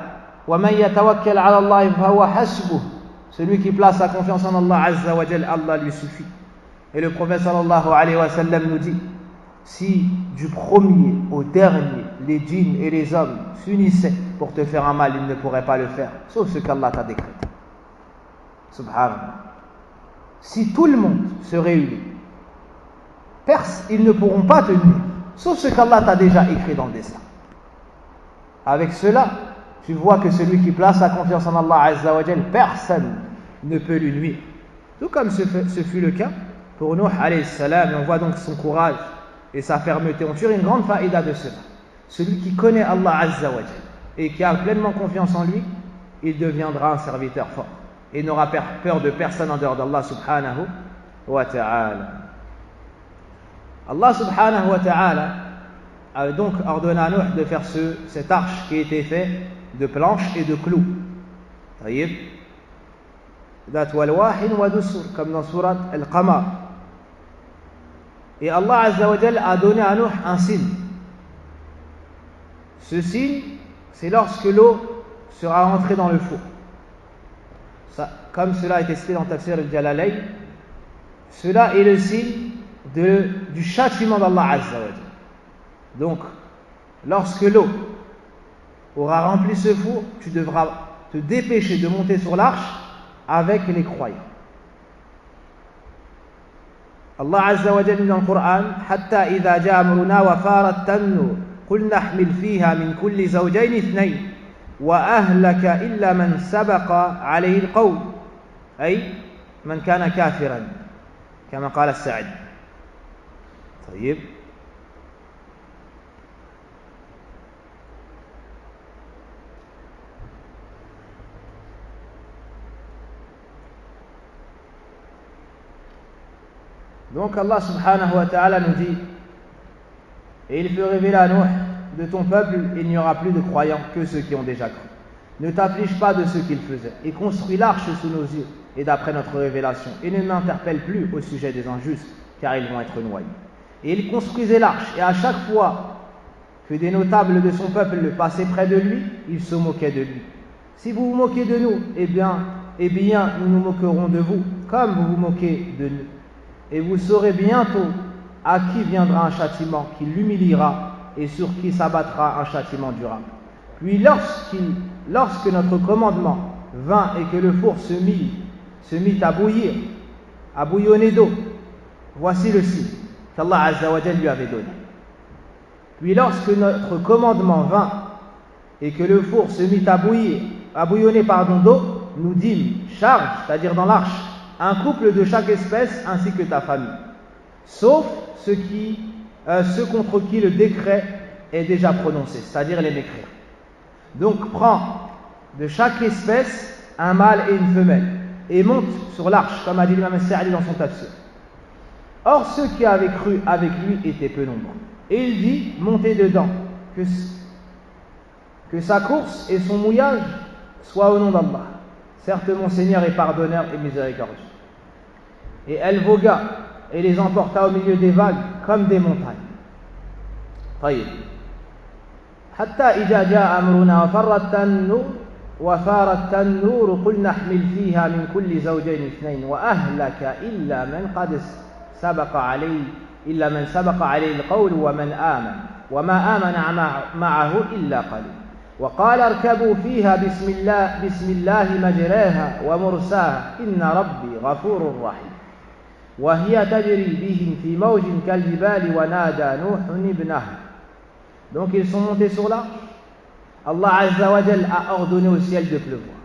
wa man yatawakkal ala Allah fa huwa hasbuh. Celui qui place sa confiance en Allah azza wa jalla, Allah lui suffit. Et le prophète sallallahu alayhi wa sallam nous dit si du premier au dernier, les djinns et les hommes s'unissaient pour te faire un mal, ils ne pourraient pas le faire, sauf ce qu'Allah t'a décrété. Subhanallah. Si tout le monde se réunit, ils ne pourront pas te nuire, sauf ce qu'Allah t'a déjà écrit dans le destin. Avec cela, tu vois que celui qui place sa confiance en Allah Azza wa Jal, personne ne peut lui nuire. Tout comme ce fut le cas pour Nuh alayhi salam, et on voit donc son courage et sa fermeté. On tire une grande faïda de cela. Celui qui connaît Allah Azza wa Jal et qui a pleinement confiance en lui, il deviendra un serviteur fort et n'aura peur de personne en dehors d'Allah subhanahu wa ta'ala. Allah subhanahu wa ta'ala a donc ordonné à Nuh de faire cette arche qui était faite de planches et de clous. Comme dans surat Al-Qamar. Et Allah Azza wa Jal a donné à Nuh un signe. Ce signe, c'est lorsque l'eau sera rentrée dans le four. Comme cela a été cité dans Tafsir al-Jalalayn, cela est le signe du châtiment d'Allah Azza wa Jal. Donc, lorsque l'eau aura rempli ce four, tu devras te dépêcher de monter sur l'arche avec les croyants. Allah Azza wa Jal dit dans le Coran Hatta idha ja'a amruna wa farat tannu qul nahmil fiha min kulli zawjayn ithnayn wa ahlaka illa man sabaqa alayhi alqawl ay man kana kafiran kama qala as-Sa'id. طيب. Donc Allah subhanahu wa ta'ala nous dit, et il fait révéler à Nuh, de ton peuple il n'y aura plus de croyants que ceux qui ont déjà cru. Ne t'afflige pas de ce qu'ils faisaient, et construis l'arche sous nos yeux, et d'après notre révélation, et ne m'interpelle plus au sujet des injustes, car ils vont être noyés. Et il construisait l'arche, et à chaque fois que des notables de son peuple passaient près de lui, ils se moquaient de lui. Si vous vous moquez de nous, eh bien, nous nous moquerons de vous, comme vous vous moquez de nous. Et vous saurez bientôt à qui viendra un châtiment qui l'humiliera et sur qui s'abattra un châtiment durable. Puis lorsque notre commandement vint et que le four se mit à bouillir, à bouillonner d'eau, voici le signe qu'Allah Azza wa Jalla lui avait donné. Puis lorsque notre commandement vint et que le four se mit à bouillonner d'eau, nous dîmes, charge, c'est-à-dire dans l'arche, un couple de chaque espèce ainsi que ta famille, sauf ceux contre qui le décret est déjà prononcé, c'est-à-dire les mécréants. Donc prends de chaque espèce un mâle et une femelle et monte sur l'arche, comme a dit l'imam Sa'di dans son tafsir. Or ceux qui avaient cru avec lui étaient peu nombreux. Et il dit, montez dedans, que sa course et son mouillage soient au nom d'Allah. Certes, mon Seigneur est pardonneur et miséricordieux. Et elle vogua et les emporta au milieu des vagues comme des montagnes. طيب. حتى إذا جاء أمرنا وفار التنور قلنا احمل فيها من كل زوجين اثنين وأهلك إلا من سبق عليه القول وما آمن معه إلا قليل. وقال اركبوا فيها بسم الله مجراها ومرساها إن ربي غفور رحيم وهي تجري بهم في موج كالجبال ونادى نوح ابنه. Donc ils sont montés sur l'arche. Allah Azza wa Jal a ordonné au ciel de pleuvoir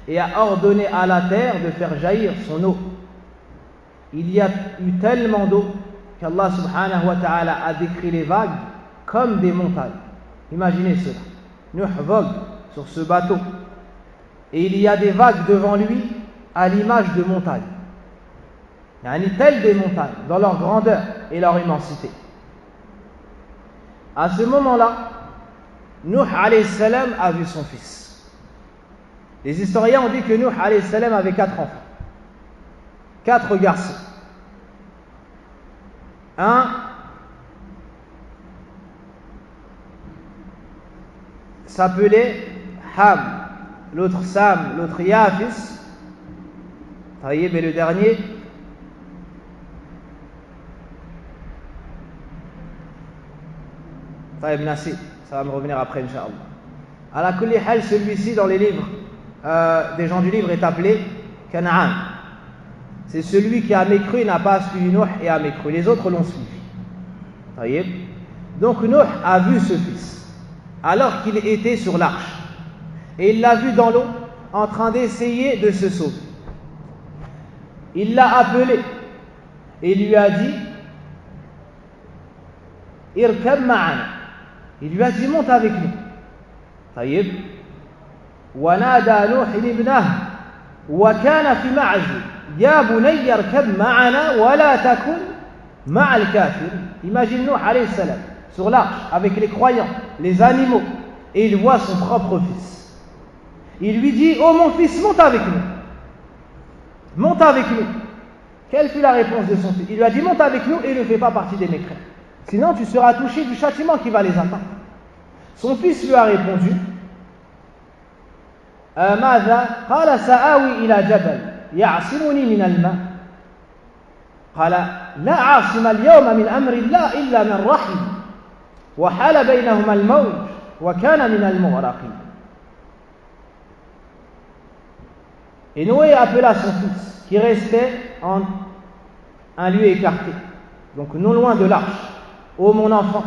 et a ordonné à la terre de faire jaillir son eau. Il y a eu tellement d'eau qu'Allah subhanahu wa ta'ala a décrit les vagues comme des montagnes. Imaginez cela. Nuh vogue sur ce bateau et il y a des vagues devant lui à l'image de montagnes. Telles des montagnes dans leur grandeur et leur immensité. À ce moment-là, Nuh alayhi salam a vu son fils. Les historiens ont dit que Nuh alayhi salam avait 4 enfants, 4 garçons. Un s'appelait Ham, l'autre Sam, l'autre Yafis, Taïb et le dernier Taïb Nassi, ça va me revenir après Inch'Allah. À la kulli hal, celui-ci dans les livres des gens du livre est appelé Canaan. C'est celui qui a mécru et n'a pas suivi Nuh et a mécru. Les autres l'ont suivi. Taïb. Donc Nuh a vu ce fils alors qu'il était sur l'arche et il l'a vu dans l'eau en train d'essayer de se sauver. Il l'a appelé et lui a dit Irkab ma'ana. Il lui a dit monte avec nous. طيب. ونادى نوح ابنه وكان في معزل يا بني اركب معنا ولا تكن مع الكافرين. Imagine Nuh alayhi salam sur l'arche avec les croyants, les animaux, et il voit son propre fils. Il lui dit oh mon fils, monte avec nous. Monte avec nous. Quelle fut la réponse de son fils? Il lui a dit monte avec nous et ne fais pas partie des mécréants. Sinon tu seras touché du châtiment qui va les attendre. Son fils lui a répondu ماذا؟ قال سآوي إلى جبل يعصمني من الماء. قال لا عاصم اليوم من أمر الله إلا من رحم وحال بينهما الموج وكان من المغرقين. Et Noé appela son fils qui restait en un lieu écarté, donc non loin de l'arche. Ô mon enfant,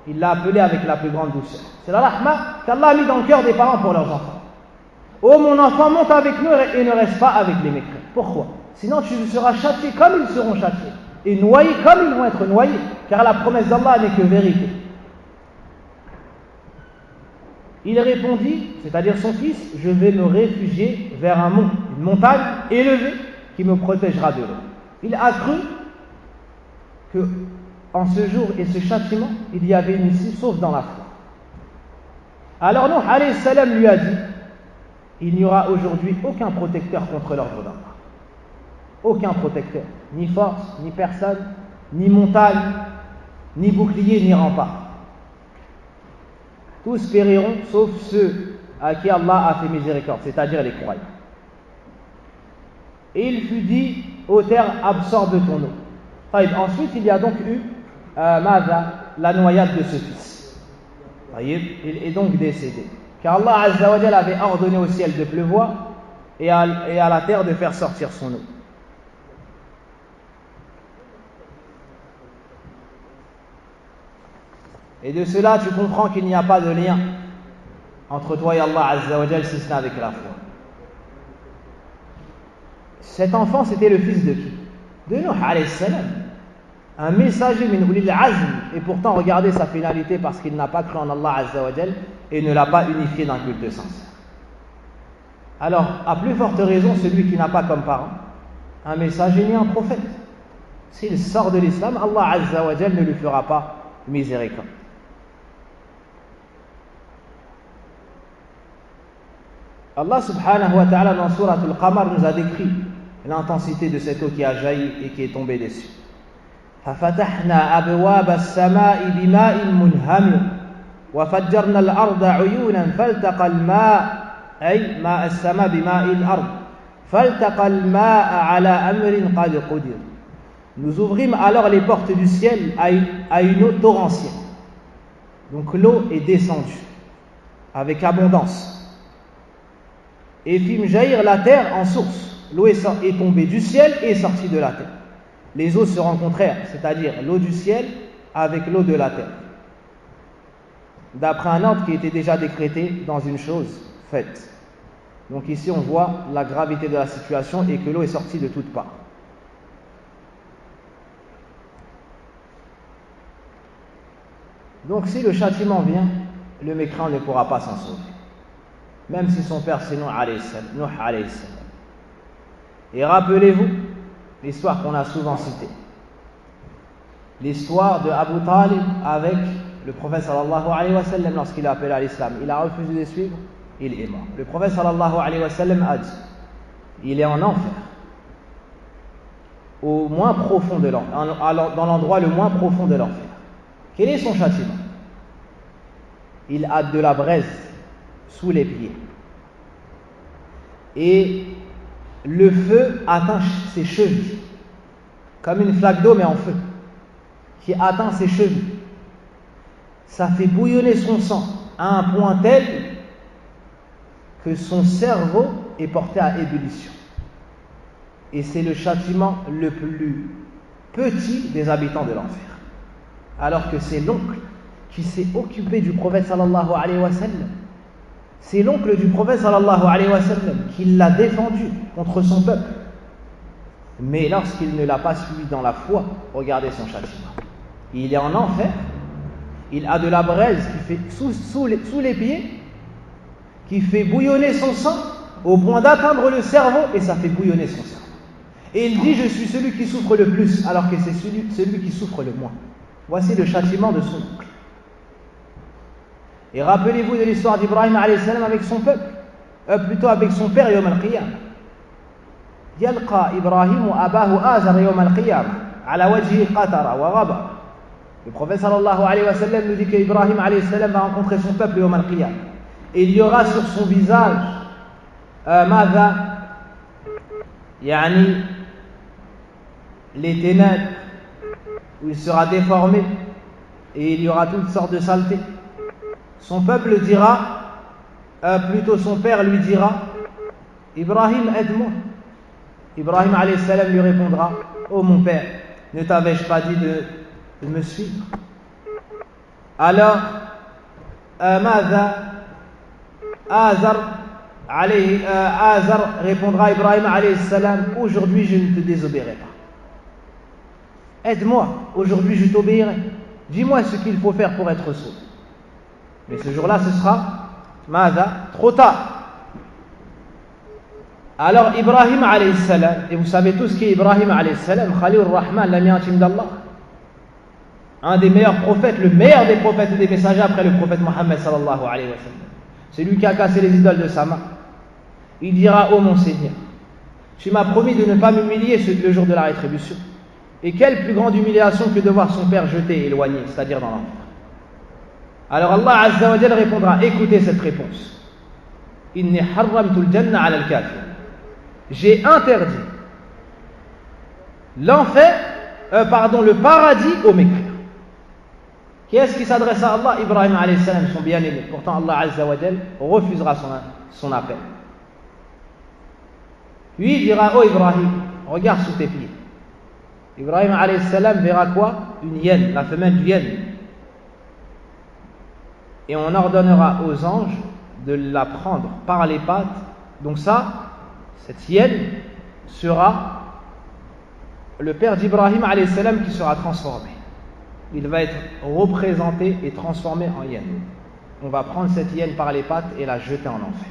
il l'a appelé avec la plus grande douceur. C'est la rahma qu'Allah a mis dans le cœur des parents pour leurs enfants. Ô mon enfant, monte avec nous et ne reste pas avec les mécréants. Pourquoi? Sinon tu seras châtié comme ils seront châtiés. et noyés comme ils vont être noyés, car la promesse d'Allah n'est que vérité. Il répondit, c'est-à-dire son fils, je vais me réfugier vers un mont, une montagne élevée qui me protégera de l'eau. Il a cru que en ce jour et ce châtiment, il y avait une issue sauf dans la foi. Alors Nuh alayhi salam lui a dit, il n'y aura aujourd'hui aucun protecteur contre l'ordre d'Allah. Aucun protecteur, ni force, ni personne, ni montagne, ni bouclier, ni rempart. Tous périront sauf ceux à qui Allah a fait miséricorde, c'est-à-dire les croyants. Et il fut dit aux terres, absorbe ton eau. Ensuite, il y a donc eu la noyade de ce fils. Il est donc décédé. Car Allah Azza wa Jalla avait ordonné au ciel de pleuvoir et à la terre de faire sortir son eau. Et de cela, tu comprends qu'il n'y a pas de lien entre toi et Allah Azza wa Jalla si ce n'est avec la foi. Cet enfant, c'était le fils de qui? De Nuh alayhi salam, un messager min ulil azm, et pourtant regardez sa finalité parce qu'il n'a pas cru en Allah Azza wa Jalla et ne l'a pas unifié d'un culte sincère. Alors, à plus forte raison, celui qui n'a pas comme parent un messager ni un prophète. S'il sort de l'islam, Allah Azza wa Jalla ne lui fera pas miséricorde. Allah subhanahu wa ta'ala dans Surat Al-Qamar nous a décrit l'intensité de cette eau qui a jailli et qui est tombée dessus. فَفَتَحْنَا أَبْوَابَ السَّمَاءِ بِمَاءٍ مُنْهَمِرٍ وَفَجَّرْنَا الْأَرْضَ عُيُونًا فَالْتَقَى الْمَاءُ أي ماء السماء بماء الأرض فَالْتَقَى الْمَاءَ عَلَى أَمْرٍ قَدْ قُدِرَ. Nous ouvrîmes alors les portes du ciel à une eau torrentielle. Donc l'eau est descendue avec abondance. Et fîmes jaillir la terre en source. L'eau est tombée du ciel et est sortie de la terre. Les eaux se rencontrèrent, c'est-à-dire l'eau du ciel avec l'eau de la terre, d'après un ordre qui était déjà décrété dans une chose faite. Donc ici on voit la gravité de la situation et que l'eau est sortie de toutes parts. Donc si le châtiment vient, le mécréant ne pourra pas s'en sauver, même si son père c'est Nuh alayhi salam. Et rappelez-vous l'histoire qu'on a souvent citée, l'histoire de Abu Talib avec le prophète sallallahu alayhi wa sallam lorsqu'il a appelé à l'islam. Il a refusé de suivre, il est mort. Le prophète sallallahu alayhi wa sallam a dit, il est en enfer, au moins profond de l'enfer, dans l'endroit le moins profond de l'enfer. Quel est son châtiment? Il a de la braise sous les pieds et le feu atteint ses chevilles, comme une flaque d'eau mais en feu, qui atteint ses chevilles. Ça fait bouillonner son sang à un point tel que son cerveau est porté à ébullition. Et c'est le châtiment le plus petit des habitants de l'enfer. Alors que c'est l'oncle qui s'est occupé du prophète sallallahu alayhi wa sallam. C'est l'oncle du prophète sallallahu alayhi wa sallam qui l'a défendu contre son peuple. Mais lorsqu'il ne l'a pas suivi dans la foi, regardez son châtiment. Il est en enfer, il a de la braise qui fait sous les pieds, qui fait bouillonner son sang au point d'atteindre le cerveau et ça fait bouillonner son cerveau. Et il dit, je suis celui qui souffre le plus, alors que c'est celui qui souffre le moins. Voici le châtiment de son oncle. Et rappelez-vous de l'histoire d'Ibrahim alayhi salam avec son peuple, plutôt avec son père yawm al-qiyamah. Yalqa Ibrahim abahu azar yawm al-qiyamah ala wajhi qatara wa ghaba. Le prophète sallallahu alayhi wa sallam nous dit qu'Ibrahim alayhi salam va rencontrer son peuple yawm al-qiyamah. Et il y aura sur son visage les ténèbres, où il sera déformé et il y aura toutes sortes de saletés. Son peuple dira, plutôt son père lui dira, Ibrahim, aide-moi. Ibrahim alayhi salam lui répondra, oh mon père, ne t'avais-je pas dit de me suivre? Alors Azar répondra à Ibrahim alayhi salam, aujourd'hui je ne te désobéirai pas. aide-moi, aujourd'hui je t'obéirai. Dis-moi ce qu'il faut faire pour être sauvé. Mais ce jour-là, ce sera trop tard. Alors Ibrahim alayhi salam, et vous savez tous qui est Ibrahim alayhi salam, Khalil Rahman, l'ami intime d'Allah, un des meilleurs prophètes, le meilleur des prophètes et des messagers après le prophète Mohammed sallallahu alayhi wa sallam. C'est lui qui a cassé les idoles de sa main. Il dira: ô mon Seigneur, tu m'as promis de ne pas m'humilier le jour de la rétribution. Et quelle plus grande humiliation que de voir son père jeté et éloigné, c'est-à-dire dans l'enfer. Alors Allah Azza wa Jalla répondra: écoutez cette réponse. Inni harramtul jannah ala al-kafir. J'ai interdit le paradis aux mécréants. Qui est-ce qui s'adresse à Allah? Ibrahim alayhi salam, son bien-aimé. Pourtant Allah Azza wa Jalla refusera son appel. Puis il dira: oh Ibrahim, regarde sous tes pieds. Ibrahim alayhi salam verra quoi? Une hyène, la femelle du hyène. Et on ordonnera aux anges de la prendre par les pattes. Donc cette hyène sera le père d'Ibrahim alayhi salam qui sera transformé. Il va être représenté et transformé en hyène. On va prendre cette hyène par les pattes et la jeter en enfer.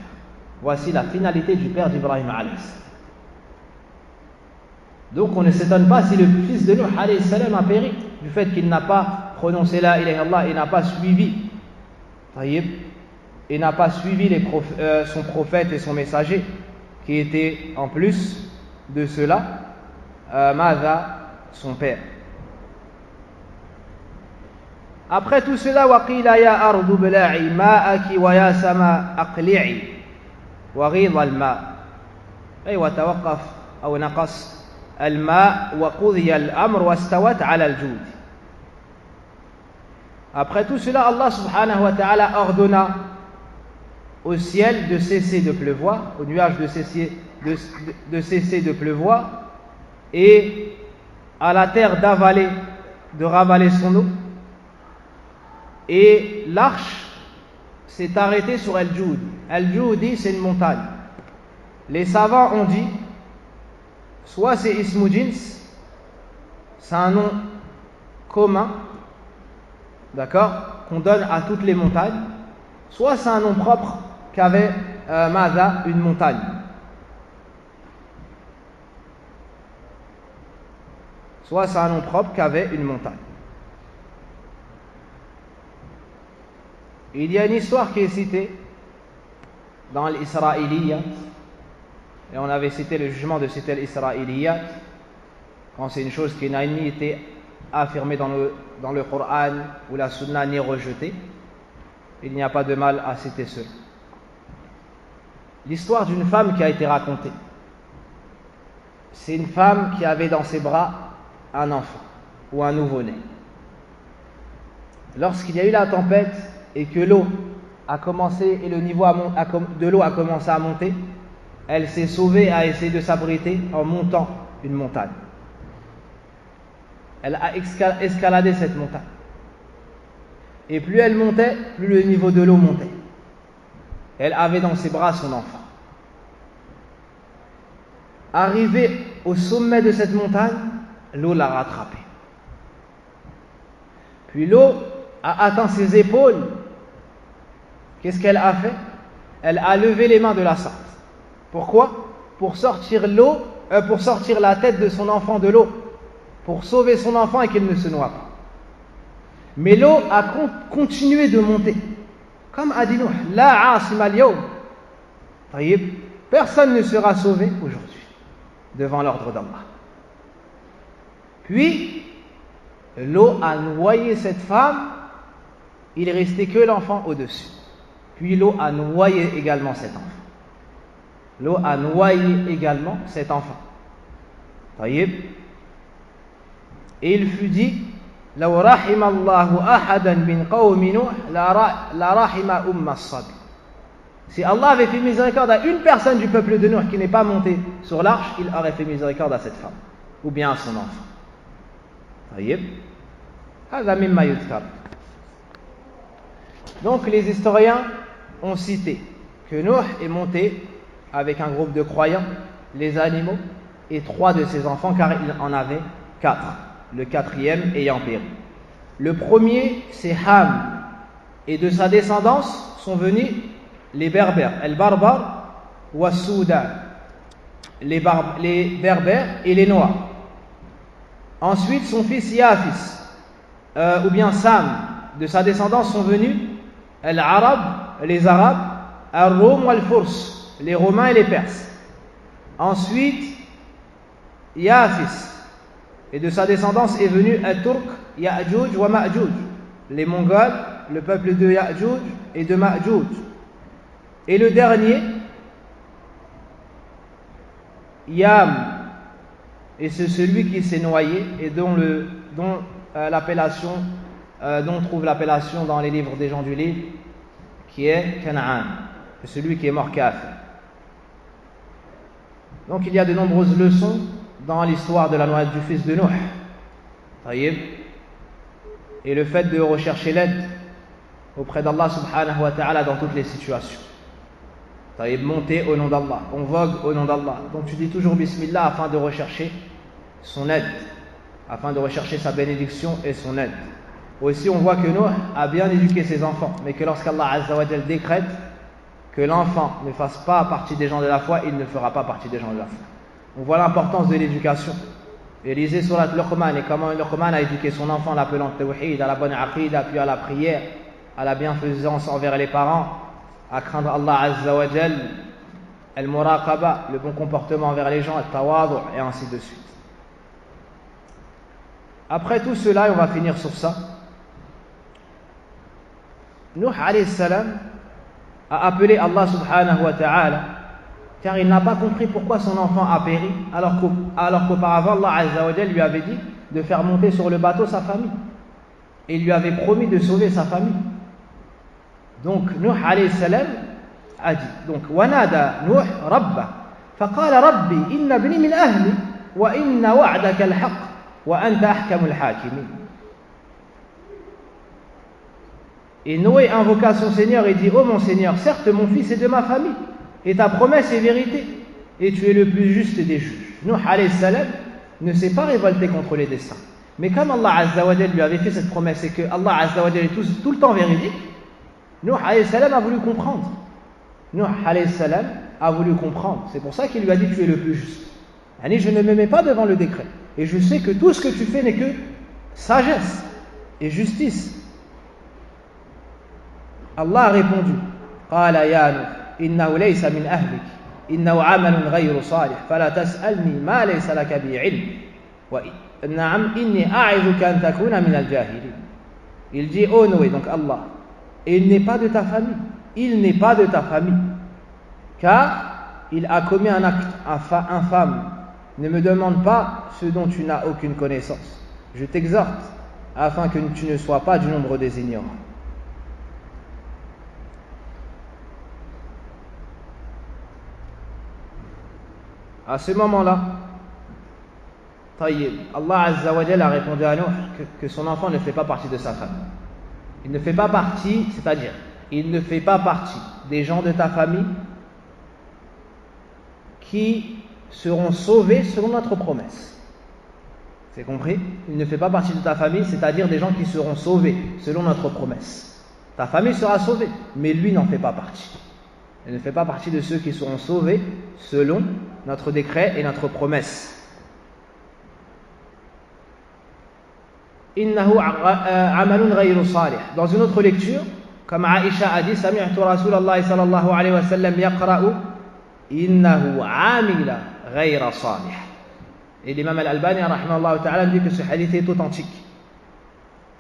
Voici la finalité du père d'Ibrahim alayhi salam. Donc on ne s'étonne pas si le fils de Nuh alayhi salam a péri du fait qu'il n'a pas prononcé la ilaha illallah et n'a pas suivi son prophète et son messager, qui était en plus de cela son père. Après tout cela, waqila ya ardu bla'i ma'aki wa ya sama aqli'i wa ghidha al-ma' ay wa tawaqqaf aw naqas al-ma' wa qudiya al-amr wa istawat 'ala al-jud. Après tout cela, Allah subhanahu wa ta'ala ordonna au ciel de cesser de pleuvoir, aux nuages de cesser de pleuvoir, et à la terre de ravaler son eau. Et l'arche s'est arrêtée sur Al-Joud. Al-Joudi, c'est une montagne. Les savants ont dit, soit c'est Ismu Jins, c'est un nom commun, d'accord, qu'on donne à toutes les montagnes, soit c'est un nom propre qu'avait une montagne. Soit c'est un nom propre qu'avait une montagne. Il y a une histoire qui est citée dans l'Israéliyat, et on avait cité le jugement de citer l'Israéliyat quand c'est une chose qui n'a ni été affirmée dans le Coran ou la Sunna ni rejetée. Il n'y a pas de mal à citer cela. L'histoire d'une femme qui a été racontée. C'est une femme qui avait dans ses bras un enfant ou un nouveau-né. Lorsqu'il y a eu la tempête et que l'eau a commencé et le niveau de l'eau a commencé à monter, elle s'est sauvée, a essayé de s'abriter en montant une montagne. Elle a escaladé cette montagne. Et plus elle montait, plus le niveau de l'eau montait. Elle avait dans ses bras son enfant. Arrivée au sommet de cette montagne, l'eau l'a rattrapée. Puis l'eau a atteint ses épaules. Qu'est-ce qu'elle a fait? Elle a levé les mains de la sorte. Pourquoi? Pour sortir la tête de son enfant de l'eau, pour sauver son enfant et qu'il ne se noie pas. Mais l'eau a continué de monter. Comme a dit Nuh, la asim al-yawm. Personne ne sera sauvé aujourd'hui devant l'ordre d'Allah. Puis l'eau a noyé cette femme. Il ne restait que l'enfant au-dessus. Puis l'eau a noyé également cet enfant. L'eau a noyé également cet enfant. Et il fut dit, لو رحم الله أحدا من قوم نوح لرحم أم الصبي. Si Allah avait fait miséricorde à une personne du peuple de Nuh qui n'est pas montée sur l'arche, il aurait fait miséricorde à cette femme ou bien à son enfant. هذا مما يذكر. Donc les historiens ont cité que Nuh est monté avec un groupe de croyants, les animaux et 3 de ses enfants, car il en avait 4. le quatrième ayant péri. Le premier, c'est Ham, et de sa descendance sont venus les Berbères, al-Barbar wa Soudan, les Berbères et les Noirs. Ensuite, son fils Yafis, ou bien Sam, de sa descendance sont venus al-Arab, les Arabes, al-Rum wa al-Furs, les Romains et les Perses. Ensuite, Yafis, et de sa descendance est venu al-Turk, Ya'juj wa Ma'juj, les Mongols, le peuple de Ya'juj et de Ma'juj. Et le dernier, Yam, et c'est celui qui s'est noyé et dont on trouve l'appellation dans les livres des gens du livre, qui est Canaan, c'est celui qui est mort kafir. Donc il y a de nombreuses leçons dans l'histoire de la noyade du fils de Nuh. Et le fait de rechercher l'aide auprès d'Allah subhanahu wa ta'ala dans toutes les situations. Monter au nom d'Allah, on vogue au nom d'Allah. Donc tu dis toujours Bismillah afin de rechercher son aide, afin de rechercher sa bénédiction et son aide. Aussi on voit que Nuh a bien éduqué ses enfants, mais que lorsqu'Allah Azza wa Jal décrète que l'enfant ne fasse pas partie des gens de la foi, il ne fera pas partie des gens de la foi. On voit l'importance de l'éducation. Et lisez surat Luqman et comment Luqman a éduqué son enfant, l'appelant tawhid, à la bonne aqidah, puis à la prière, à la bienfaisance envers les parents, à craindre Allah Azza wa Jal, al-muraqaba, le bon comportement envers les gens, al-tawadu, et ainsi de suite. Après tout cela, et on va finir sur ça, Nuh alayhi salam a appelé Allah subhanahu wa ta'ala, car il n'a pas compris pourquoi son enfant a péri, alors qu'auparavant Allah Azza wa Jal lui avait dit de faire monter sur le bateau sa famille, et il lui avait promis de sauver sa famille. Donc Nuh alayhi salam a dit, donc wanada Nuh rabba faqala rabbi inna ibni min ahli wa inna wa'daka al-haq wa anta ahkamul hakimin. Et Noé invoqua son Seigneur et dit, ô mon Seigneur, certes mon fils est de ma famille et ta promesse est vérité et tu es le plus juste des juges. Nuh alayhi salam ne s'est pas révolté contre les destins, mais comme Allah Azza wa Jal lui avait fait cette promesse et que Allah Azza wa Jal est tout le temps véridique, Nuh alayhi salam a voulu comprendre. Nuh alayhi salam a voulu comprendre. C'est pour ça qu'il lui a dit, tu es le plus juste. Je ne me mets pas devant le décret. Et je sais que tout ce que tu fais n'est que sagesse et justice. Allah a répondu, Qala ya Nuh, innahu laysa min ahlik, innahu amalun ghayru salih, fala tas'alni ma laysa laka bi ilm, wa na'am inni a'idhuka an takuna min al-jahilin. Il dit, ô Noé, donc Allah, et il n'est pas de ta famille, il n'est pas de ta famille, car il a commis un acte infâme. Ne me demande pas ce dont tu n'as aucune connaissance. Je t'exhorte afin que tu ne sois pas du nombre des ignorants. À ce moment-là, Allah Azza wa Jalla a répondu à Nuh que son enfant ne fait pas partie de sa famille. Il ne fait pas partie, c'est-à-dire, il ne fait pas partie des gens de ta famille qui seront sauvés selon notre promesse. C'est compris? Il ne fait pas partie de ta famille, c'est-à-dire des gens qui seront sauvés selon notre promesse. Ta famille sera sauvée, mais lui n'en fait pas partie. Il ne fait pas partie de ceux qui seront sauvés selon notre décret et notre promesse. Innahu amalun ghayru salih. Dans une autre lecture, comme Aïcha a dit, Sami'tu Rasulallah sallallahu alayhi wa sallam yaqra'u innahu amila ghayra salih. Et l'imam al-Albani rahimahullah ta'ala dit que ce hadith est authentique.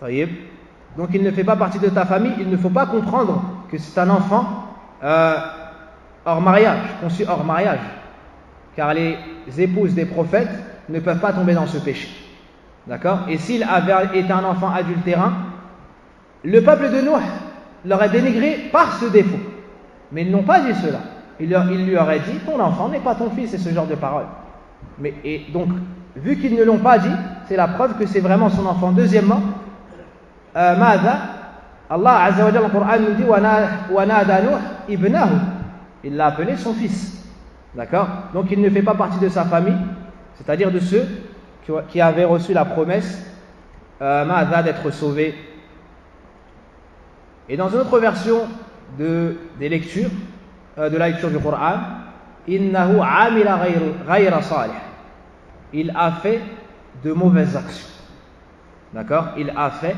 Donc il ne fait pas partie de ta famille, il ne faut pas comprendre que c'est un enfant hors mariage, conçu hors mariage, car les épouses des prophètes ne peuvent pas tomber dans ce péché. D'accord? Et s'il avait été un enfant adultérin, le peuple de Nuh l'aurait dénigré par ce défaut. Mais ils n'ont pas dit cela. Il lui aurait dit, ton enfant n'est pas ton fils, et ce genre de paroles. Et donc, vu qu'ils ne l'ont pas dit, c'est la preuve que c'est vraiment son enfant. Deuxièmement, Allah Azza wa Jalla, le Coran nous dit, وَنَادَى نُوحٌ ibnahu. Il l'a appelé son fils. D'accord? Donc il ne fait pas partie de sa famille, c'est-à-dire de ceux qui avait reçu la promesse d'être sauvé. Et dans une autre version des lectures, de la lecture du Coran, innahu amila ghayra salih. Il a fait de mauvaises actions. D'accord? Il a fait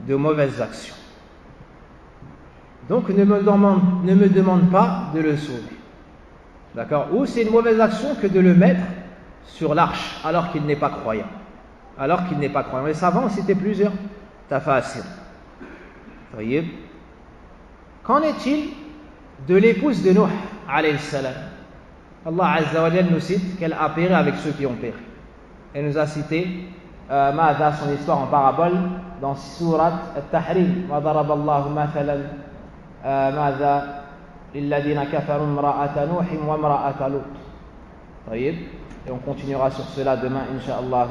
de mauvaises actions. Donc ne me demande pas de le sauver. D'accord? Ou c'est une mauvaise action que de le mettre sur l'arche alors qu'il n'est pas croyant. Alors qu'il n'est pas croyant. Les savants citaient plusieurs tafasir. Qu'en est-il de l'épouse de Nuh alayhi salam? Allah Azza wa Jalla nous cite qu'elle a péri avec ceux qui ont péri. Elle nous a cité son histoire en parabole dans Surat Al-Tahrim. Wa daraba Allahu mathalan lilladhina kafaru imra'ata Nuh wa imra'ata Lut. Et on continuera sur cela demain, Inch'Allah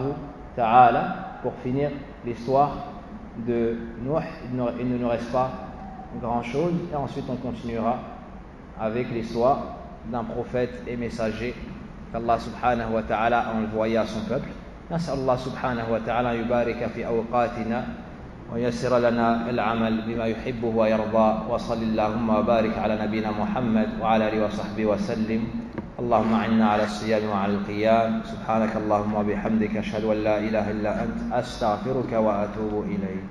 Ta'ala, pour finir l'histoire de Nuh. Il ne nous reste pas grand chose, et ensuite on continuera avec l'histoire d'un prophète et messager qu'Allah subhanahu wa ta'ala a envoyé à son peuple. نسأل الله سبحانه وتعالى يبارك في أوقاتنا ويسر لنا العمل بما يحبه ويرضى وصل اللهم وبارك على نبينا محمد وعلى آله وصحبه وسلم. اللهم أعنا على الصيام وعلى القيام. سبحانك اللهم وبحمدك أشهد أن لا إله إلا أنت أستغفرك وأتوب إليك.